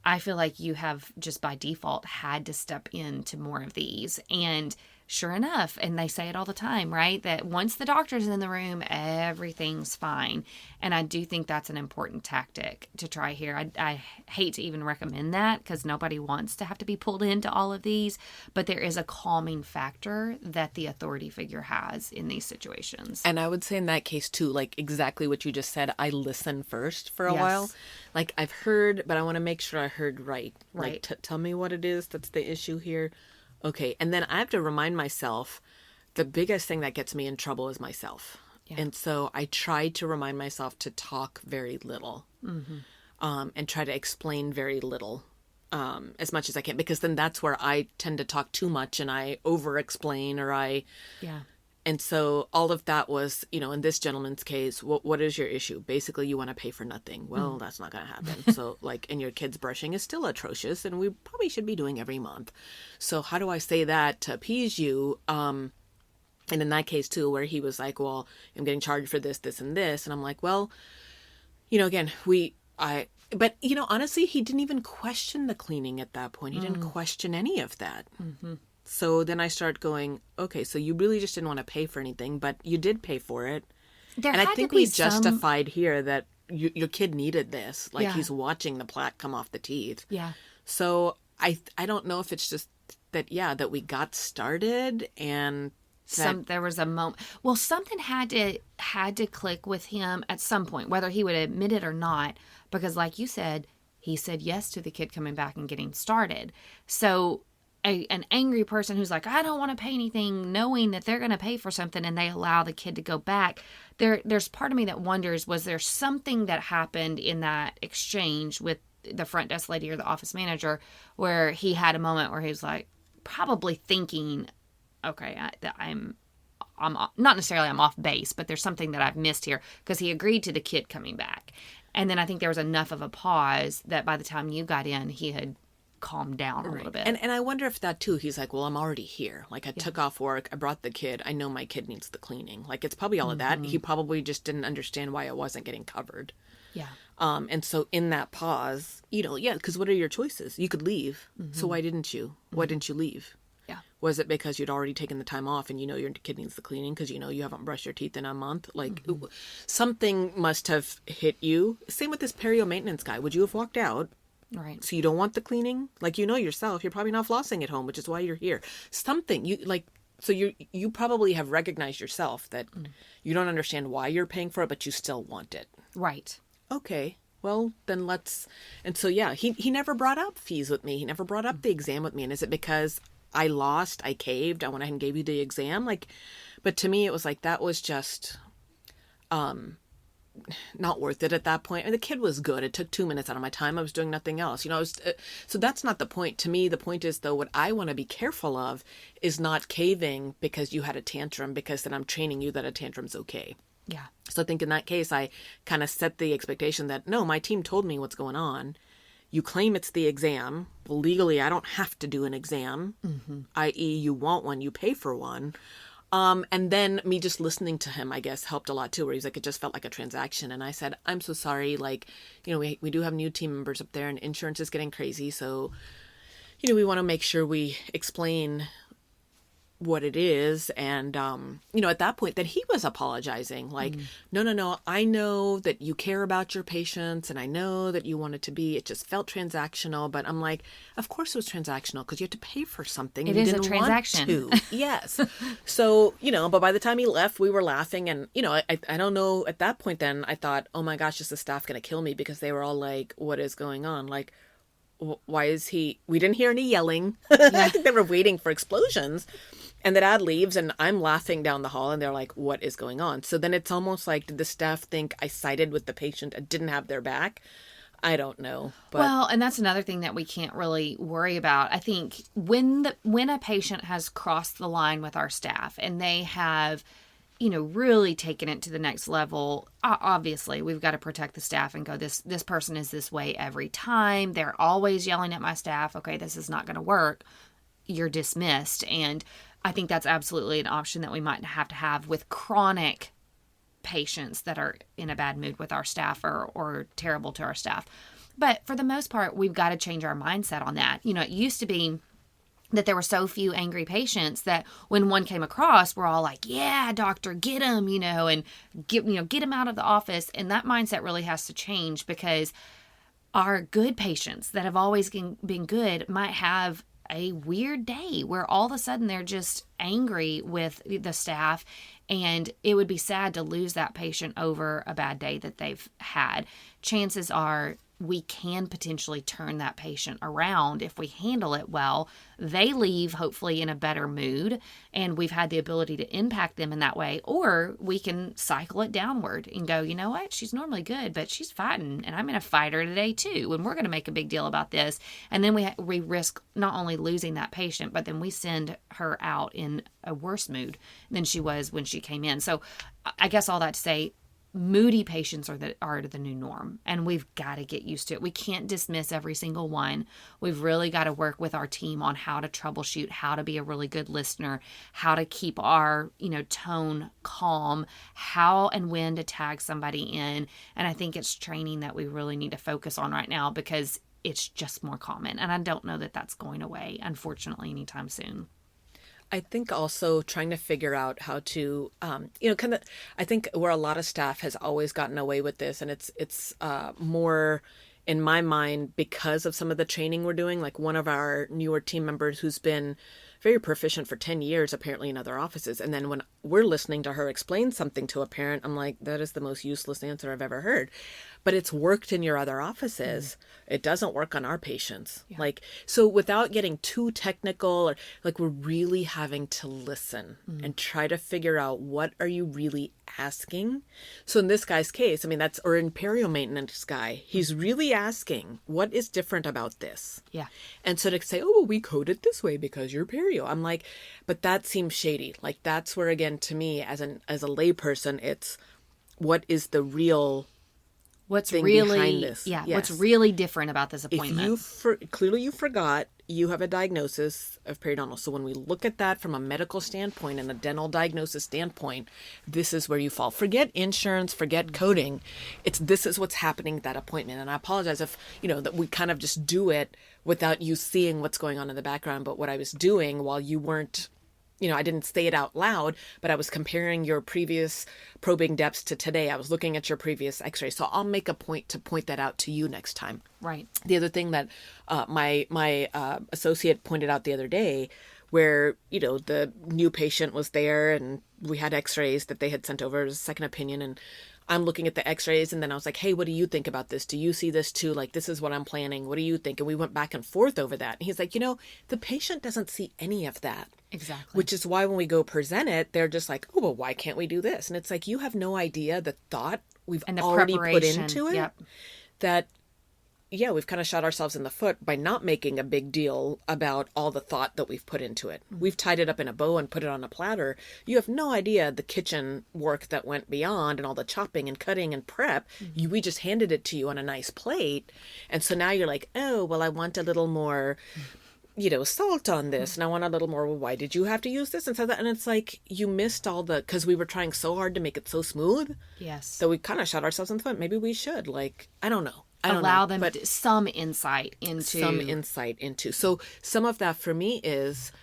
I feel like you have just by default had to step into more of these. And sure enough, and they say it all the time, right? That once the doctor's in the room, everything's fine. And I do think that's an important tactic to try here. I hate to even recommend that, because nobody wants to have to be pulled into all of these. But there is a calming factor that the authority figure has in these situations. And I would say in that case, too, like exactly what you just said, I listen first for a while. Like, I've heard, but I want to make sure I heard right. Right. Like, tell me what it is that's the issue here. Okay. And then I have to remind myself, the biggest thing that gets me in trouble is myself. Yeah. And so I try to remind myself to talk very little, and try to explain very little, as much as I can, because then that's where I tend to talk too much and I over explain, or And so all of that was, in this gentleman's case, what is your issue? Basically, you want to pay for nothing. Well, that's not going to happen. So and your kid's brushing is still atrocious, and we probably should be doing every month. So how do I say that to appease you? And in that case too, where he was like, well, I'm getting charged for this, this, and this. And I'm like, well, again, but honestly, he didn't even question the cleaning at that point. He didn't question any of that. Mm-hmm. So then I start going, okay, so you really just didn't want to pay for anything, but you did pay for it. And I think we justified here that your kid needed this. Like, he's watching the plaque come off the teeth. Yeah. So I don't know if it's just that we got started and there was a moment. Well, something had to click with him at some point, whether he would admit it or not, because like you said, he said yes to the kid coming back and getting started. So an angry person who's like, I don't want to pay anything, knowing that they're going to pay for something, and they allow the kid to go back. There's part of me that wonders, was there something that happened in that exchange with the front desk lady or the office manager where he had a moment where he was like, probably thinking, okay, I'm not necessarily I'm off base, but there's something that I've missed here, because he agreed to the kid coming back. And then I think there was enough of a pause that by the time you got in, he had calmed down a little bit. And I wonder if that too, he's like, well, I'm already here. Like, I took off work. I brought the kid. I know my kid needs the cleaning. Like, it's probably all of that. He probably just didn't understand why it wasn't getting covered. Yeah. And so in that pause, because what are your choices? You could leave. So why didn't you? Why didn't you leave? Yeah. Was it because you'd already taken the time off and your kid needs the cleaning because you haven't brushed your teeth in a month? Like, something must have hit you. Same with this perio maintenance guy. Would you have walked out? Right. So you don't want the cleaning? Like, yourself, you're probably not flossing at home, which is why you're here. Something so you probably have recognized yourself that you don't understand why you're paying for it, but you still want it. Right. Okay. Well, then let's. And so, he never brought up fees with me. He never brought up the exam with me. And is it because I lost, I caved, I went ahead and gave you the exam? But to me, it was like, that was just, not worth it at that point. And the kid was good. It took 2 minutes out of my time. I was doing nothing else. So that's not the point. To me, the point is, though, what I want to be careful of is not caving because you had a tantrum, because then I'm training you that a tantrum's okay. Yeah. So I think in that case, I kind of set the expectation that, no, my team told me what's going on. You claim it's the exam. Well, legally, I don't have to do an exam, i.e. you want one, you pay for one. And then me just listening to him, I guess, helped a lot too, where he's like, it just felt like a transaction. And I said, I'm so sorry. Like, we do have new team members up there and insurance is getting crazy. So, we want to make sure we explain what it is. And, at that point, then he was apologizing. Like, no, I know that you care about your patients and I know that you want it to be, it just felt transactional. But I'm like, of course it was transactional because you had to pay for something. It is a transaction. Yes. So, but by the time he left, we were laughing. And, I don't know, at that point then I thought, oh my gosh, is the staff going to kill me? Because they were all like, what is going on? Like, why is he, we didn't hear any yelling. I think they were waiting for explosions. And the dad leaves and I'm laughing down the hall and they're like, what is going on? So then it's almost like, did the staff think I sided with the patient and didn't have their back? I don't know. But... Well, and that's another thing that we can't really worry about. I think when a patient has crossed the line with our staff and they have, really taken it to the next level, obviously we've got to protect the staff and go, this person is this way every time. They're always yelling at my staff. Okay, this is not going to work. You're dismissed. And I think that's absolutely an option that we might have to have with chronic patients that are in a bad mood with our staff or terrible to our staff. But for the most part, we've got to change our mindset on that. It used to be that there were so few angry patients that when one came across, we're all like, yeah, doctor, get him, and get him out of the office. And that mindset really has to change, because our good patients that have always been good might have a weird day where all of a sudden they're just angry with the staff, and it would be sad to lose that patient over a bad day that they've had. Chances are we can potentially turn that patient around if we handle it well. They leave hopefully in a better mood, and we've had the ability to impact them in that way. Or we can cycle it downward and go, you know what, she's normally good, but she's fighting, and I'm going to fight her today too, and we're going to make a big deal about this. And then we risk not only losing that patient, but then we send her out in a worse mood than she was when she came in. So I guess all that to say, moody patients are the new norm, and we've got to get used to it. We can't dismiss every single one. We've really got to work with our team on how to troubleshoot, how to be a really good listener, how to keep our, tone calm, how and when to tag somebody in. And I think it's training that we really need to focus on right now, because it's just more common. And I don't know that that's going away, unfortunately, anytime soon. I think also trying to figure out how to, I think where a lot of staff has always gotten away with this, and it's more in my mind because of some of the training we're doing. Like one of our newer team members who's been very proficient for 10 years, apparently in other offices. And then when we're listening to her explain something to a parent, I'm like, that is the most useless answer I've ever heard. But it's worked in your other offices. It doesn't work on our patients. Yeah. So without getting too technical, or we're really having to listen and try to figure out, what are you really asking? So in this guy's case, or in perio maintenance guy, he's really asking, what is different about this? Yeah. And so to say, oh, well, we code it this way because you're perio. I'm like, but that seems shady. That's where, again, to me, as a layperson, it's what is the real what's thing really behind this? Yeah. Yes. What's really different about this appointment? If clearly you forgot you have a diagnosis of periodontal. So when we look at that from a medical standpoint and a dental diagnosis standpoint, this is where you fall. Forget insurance, forget coding. This is what's happening at that appointment. And I apologize if, that we kind of just do it without you seeing what's going on in the background. But what I was doing while you weren't, I didn't say it out loud, but I was comparing your previous probing depths to today. I was looking at your previous x-ray. So I'll make a point to point that out to you next time. Right. The other thing that my associate pointed out the other day, where, the new patient was there and we had x-rays that they had sent over as a second opinion, and I'm looking at the x-rays, and then I was like, hey, what do you think about this? Do you see this too? This is what I'm planning. What do you think? And we went back and forth over that. And he's like, the patient doesn't see any of that. Exactly. Which is why when we go present it, they're just like, oh, well, why can't we do this? And it's like, you have no idea the thought we've already put into it. Yep. That, yeah, we've kind of shot ourselves in the foot by not making a big deal about all the thought that we've put into it. Mm-hmm. We've tied it up in a bow and put it on a platter. You have no idea the kitchen work that went beyond and all the chopping and cutting and prep. Mm-hmm. We just handed it to you on a nice plate. And so now you're like, oh, well, I want a little more, salt on this. And I want a little more, well, why did you have to use this? And so that, and it's like, you missed all because we were trying so hard to make it so smooth. Yes. So we kind of shot ourselves in the foot. Maybe we should, I don't know. Allow them some insight into. So some of that for me is,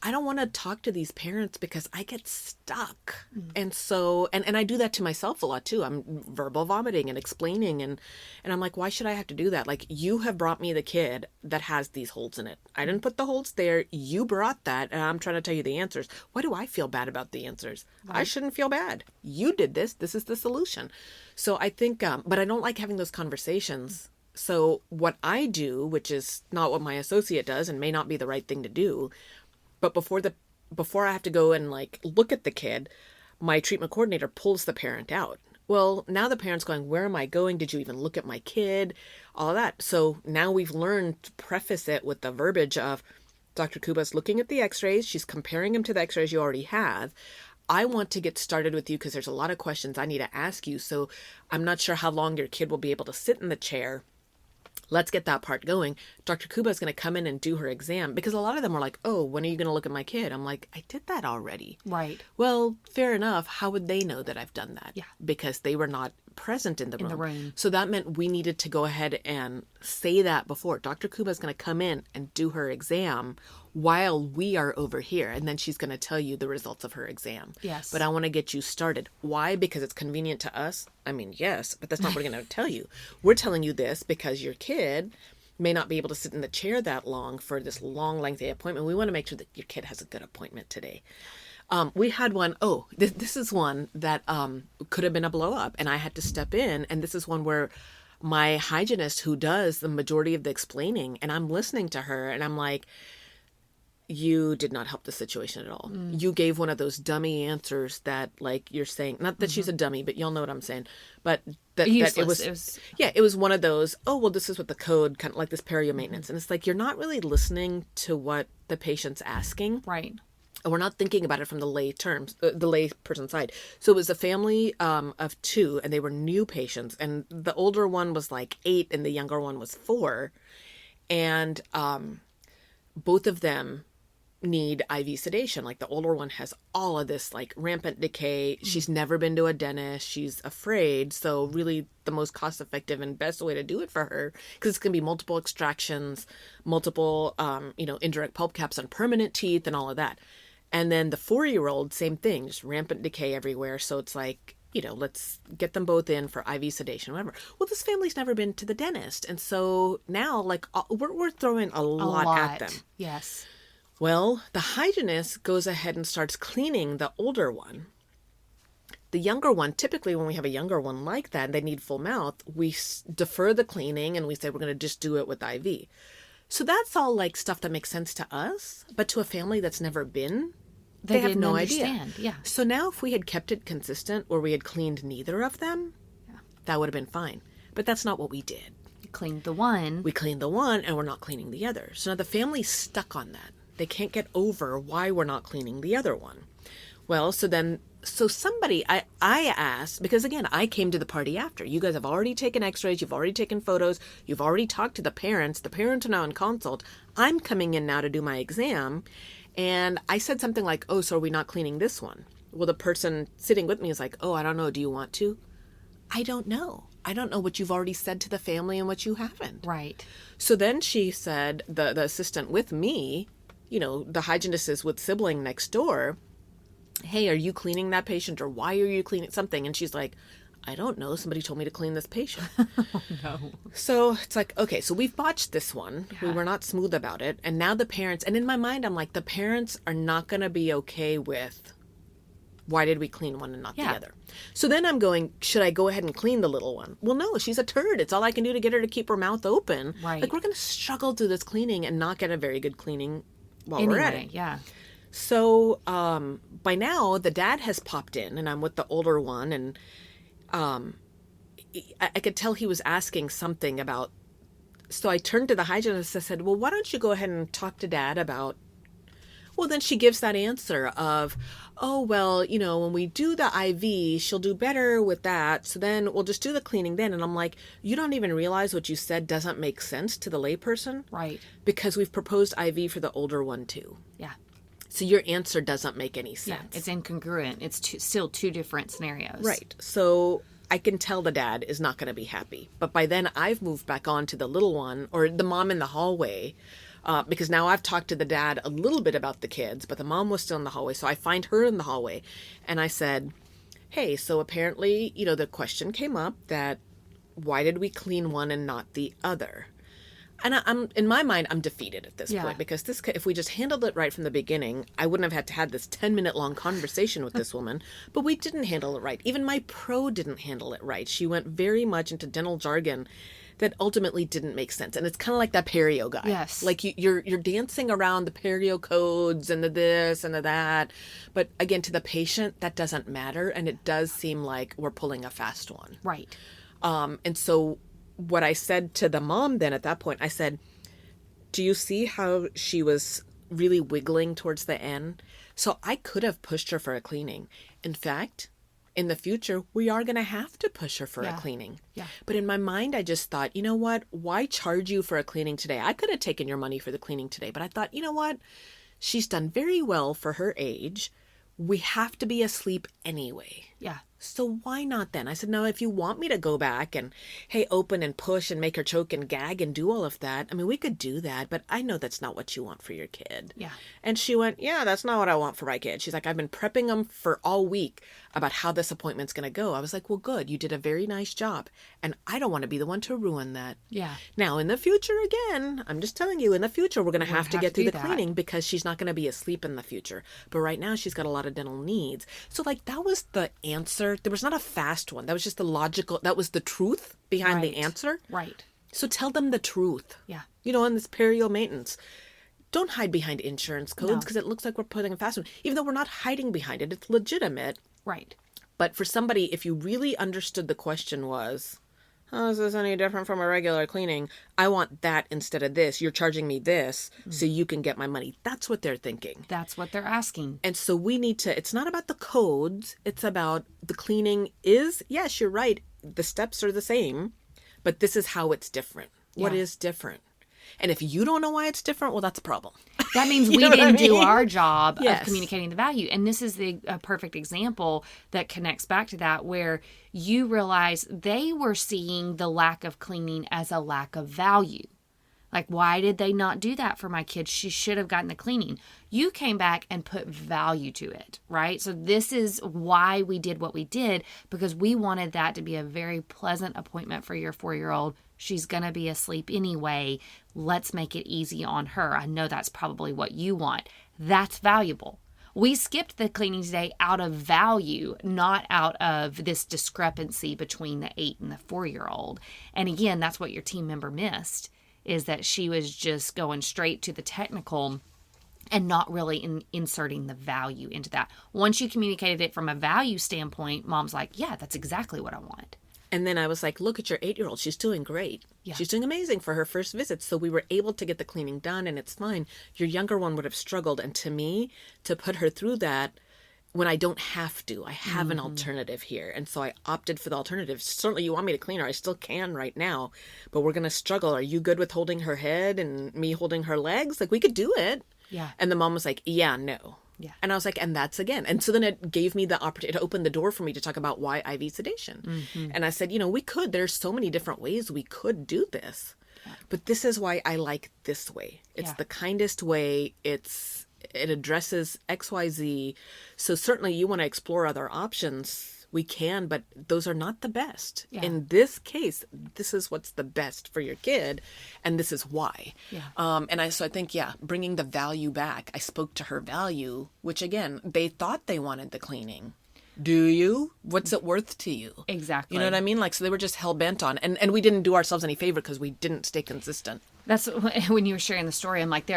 I don't want to talk to these parents because I get stuck. Mm. And so, and I do that to myself a lot too. I'm verbal vomiting and explaining and I'm like, why should I have to do that? You have brought me the kid that has these holes in it. I didn't put the holes there. You brought that, and I'm trying to tell you the answers. Why do I feel bad about the answers? Right. I shouldn't feel bad. You did this. This is the solution. So I think, but I don't like having those conversations. So what I do, which is not what my associate does and may not be the right thing to do, but before I have to go and look at the kid, my treatment coordinator pulls the parent out. Well, now the parent's going, where am I going? Did you even look at my kid? All that. So now we've learned to preface it with the verbiage of Dr. Kuba's looking at the x-rays. She's comparing them to the x-rays you already have. I want to get started with you because there's a lot of questions I need to ask you. So I'm not sure how long your kid will be able to sit in the chair. Let's get that part going. Dr. Kuba is going to come in and do her exam, because a lot of them are like, oh, when are you going to look at my kid? I'm like, I did that already. Right. Well, fair enough. How would they know that I've done that? Yeah. Because they were not present in the room. So that meant we needed to go ahead and say that before. Dr. Kuba is going to come in and do her exam while we are over here. And then she's going to tell you the results of her exam. Yes. But I want to get you started. Why? Because it's convenient to us? I mean, yes, but that's not what we're going to tell you. We're telling you this because your kid may not be able to sit in the chair that long for this long, lengthy appointment. We want to make sure that your kid has a good appointment today. We had one, this is one that could have been a blow up, and I had to step in. And this is one where my hygienist who does the majority of the explaining, and I'm listening to her and I'm like, you did not help the situation at all. You gave one of those dummy answers that, like, you're saying, not that she's a dummy, but y'all know what I'm saying. But that it was one of those, oh, well, this is what the code, kind of like this perio maintenance. And it's like, you're not really listening to what the patient's asking. Right. And we're not thinking about it from the lay terms, the lay person side. So it was a family of 2, and they were new patients. And the older one was like 8 and the younger one was 4. And both of them need IV sedation. Like, the older one has all of this like rampant decay. She's never been to a dentist. She's afraid. So really the most cost effective and best way to do it for her, because it's going to be multiple extractions, multiple, indirect pulp caps on permanent teeth and all of that. And then the 4-year-old, same thing, just rampant decay everywhere. So it's like, let's get them both in for IV sedation, whatever. Well, this family's never been to the dentist. And so now, like, we're throwing a lot at them. Yes. Well, the hygienist goes ahead and starts cleaning the older one. The younger one, typically when we have a younger one like that, and they need full mouth, we defer the cleaning and we say we're going to just do it with IV. So that's all like stuff that makes sense to us, but to a family that's never been, they have no idea. Yeah. So now if we had kept it consistent, or we had cleaned neither of them, that would have been fine. But that's not what we did. You cleaned the one. We cleaned the one and we're not cleaning the other. So now the family's stuck on that. They can't get over why we're not cleaning the other one. Well, so somebody, I asked, because again, I came to the party after. You guys have already taken x-rays, you've already taken photos, you've already talked to the parents are now in consult. I'm coming in now to do my exam. And I said something like, oh, so are we not cleaning this one? Well, the person sitting with me is like, oh, I don't know. Do you want to? I don't know. I don't know what you've already said to the family and what you haven't. Right. So then she said, the assistant with me, the hygienist is with sibling next door, hey, are you cleaning that patient, or why are you cleaning something? And she's like, I don't know. Somebody told me to clean this patient. Oh, no. So it's like, okay, so we've botched this one. Yeah. We were not smooth about it. And now the parents, and in my mind, I'm like, the parents are not going to be okay with, why did we clean one and not the other? So then I'm going, should I go ahead and clean the little one? Well, no, she's a turd. It's all I can do to get her to keep her mouth open. Right. Like, we're going to struggle through this cleaning and not get a very good cleaning while we're at it. Yeah. So by now, the dad has popped in, and I'm with the older one, and I could tell he was asking something about, so I turned to the hygienist and said, well, why don't you go ahead and talk to Dad about, well, then she gives that answer of, oh, well, when we do the IV, she'll do better with that. So then we'll just do the cleaning then. And I'm like, you don't even realize what you said doesn't make sense to the layperson. Right. Because we've proposed IV for the older one too. Yeah. So your answer doesn't make any sense. Yeah, it's incongruent. It's still 2 different scenarios. Right. So I can tell the dad is not going to be happy. But by then I've moved back on to the little one, or the mom in the hallway, because now I've talked to the dad a little bit about the kids, but the mom was still in the hallway. So I find her in the hallway, and I said, hey, so apparently, the question came up that why did we clean one and not the other? And I'm in my mind, I'm defeated at this point, because if we just handled it right from the beginning, I wouldn't have had this 10-minute long conversation with this woman. But we didn't handle it right. Even my pro didn't handle it right. She went very much into dental jargon that ultimately didn't make sense. And it's kind of like that perio guy. Yes. Like you're dancing around the perio codes and the this and the that. But again, to the patient, that doesn't matter. And it does seem like we're pulling a fast one. Right. And so what I said to the mom then at that point, I said, do you see how she was really wiggling towards the end? So I could have pushed her for a cleaning. In fact, in the future, we are going to have to push her for a cleaning. Yeah. But in my mind, I just thought, you know what? Why charge you for a cleaning today? I could have taken your money for the cleaning today, but I thought, you know what? She's done very well for her age. We have to be asleep anyway. Yeah. So why not then? I said, no, if you want me to go back and, hey, open and push and make her choke and gag and do all of that, I mean, we could do that, but I know that's not what you want for your kid. Yeah. And she went, yeah, that's not what I want for my kid. She's like, I've been prepping them for all week about how this appointment's going to go. I was like, well, good. You did a very nice job. And I don't want to be the one to ruin that. Yeah. Now, in the future, again, I'm just telling you, in the future, we're going to have to get through the cleaning because she's not going to be asleep in the future. But right now, she's got a lot of dental needs. So, like, that was the answer answer. There was not a fast one. That was just the logical, that was the truth behind the answer. Right. So tell them the truth. Yeah. In this perio maintenance. Don't hide behind insurance codes No. because it looks like we're putting a fast one. Even though we're not hiding behind it, it's legitimate. Right. But for somebody, if you really understood the question was, how is this any different from a regular cleaning? I want that instead of this. You're charging me this so you can get my money. That's what they're thinking. That's what they're asking. And so we need to, it's not about the codes. It's about the cleaning is, yes, you're right. The steps are the same, but this is how it's different. What is different? And if you don't know why it's different, well, that's a problem. That means we didn't do our job Yes. of communicating the value. And this is a perfect example that connects back to that, where you realize they were seeing the lack of cleaning as a lack of value. Like, why did they not do that for my kid? She should have gotten the cleaning. You came back and put value to it, right? So this is why we did what we did, because we wanted that to be a very pleasant appointment for your 4-year-old. She's going to be asleep anyway. Let's make it easy on her. I know that's probably what you want. That's valuable. We skipped the cleaning today out of value, not out of this discrepancy between the 8 and the 4-year-old. And again, that's what your team member missed, is that she was just going straight to the technical and not really inserting the value into that. Once you communicated it from a value standpoint, mom's like, yeah, that's exactly what I want. And then I was like, look at your 8-year-old. She's doing great. Yeah. She's doing amazing for her first visit. So we were able to get the cleaning done and it's fine. Your younger one would have struggled. And to me, to put her through that when I don't have to, I have an alternative here. And so I opted for the alternative. Certainly you want me to clean her. I still can right now, but we're going to struggle. Are you good with holding her head and me holding her legs? Like, we could do it. Yeah. And the mom was like, yeah, no. Yeah. And I was like, and that's again. And so then it gave me the opportunity to open the door for me to talk about why IV sedation. And I said, we could, there's so many different ways we could do this, but this is why I like this way. It's the kindest way. It addresses XYZ. So certainly you want to explore other options. We can, but those are not the best. Yeah. In this case, this is what's the best for your kid, and this is why. Yeah. So I think, bringing the value back. I spoke to her value, which again, they thought they wanted the cleaning. Do you? What's it worth to you? Exactly. You know what I mean? Like, so they were just hell bent on, and we didn't do ourselves any favor because we didn't stay consistent. That's when you were sharing the story. I'm like,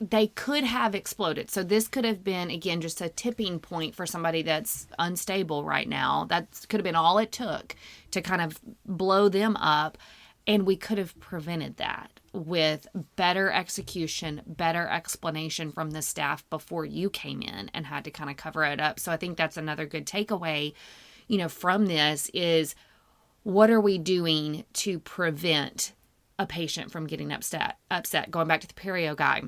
they could have exploded. So this could have been, again, just a tipping point for somebody that's unstable right now. That could have been all it took to kind of blow them up. And we could have prevented that with better execution, better explanation from the staff before you came in and had to kind of cover it up. So I think that's another good takeaway, from this is, what are we doing to prevent a patient from getting upset? Going back to the perio guy,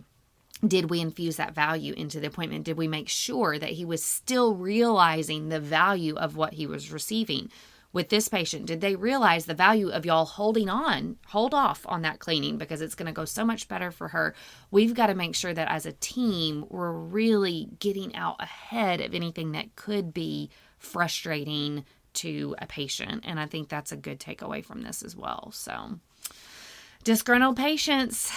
did we infuse that value into the appointment? Did we make sure that he was still realizing the value of what he was receiving? With this patient, did they realize the value of y'all hold off on that cleaning because it's going to go so much better for her? We've got to make sure that as a team, we're really getting out ahead of anything that could be frustrating to a patient. And I think that's a good takeaway from this as well. So, disgruntled patients,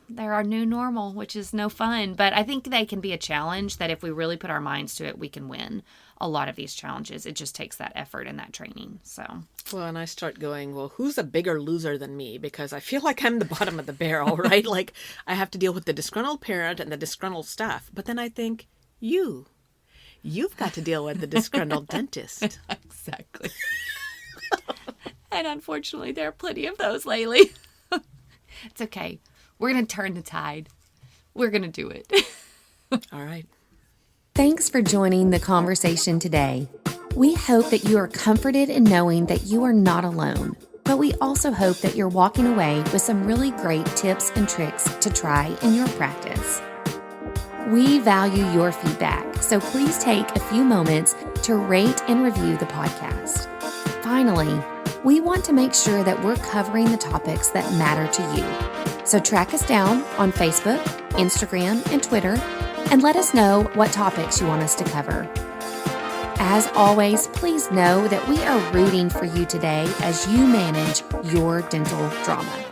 they're our new normal, which is no fun. But I think they can be a challenge that if we really put our minds to it, we can win a lot of these challenges. It just takes that effort and that training. So, well, and I start going, well, who's a bigger loser than me? Because I feel like I'm the bottom of the barrel, right? Like, I have to deal with the disgruntled parent and the disgruntled staff. But then I think, you've got to deal with the disgruntled dentist. Exactly. And unfortunately, there are plenty of those lately. It's okay. We're going to turn the tide. We're going to do it. All right. Thanks for joining the conversation today. We hope that you are comforted in knowing that you are not alone, but we also hope that you're walking away with some really great tips and tricks to try in your practice. We value your feedback, so please take a few moments to rate and review the podcast. Finally, we want to make sure that we're covering the topics that matter to you. So track us down on Facebook, Instagram, and Twitter, and let us know what topics you want us to cover. As always, please know that we are rooting for you today as you manage your dental drama.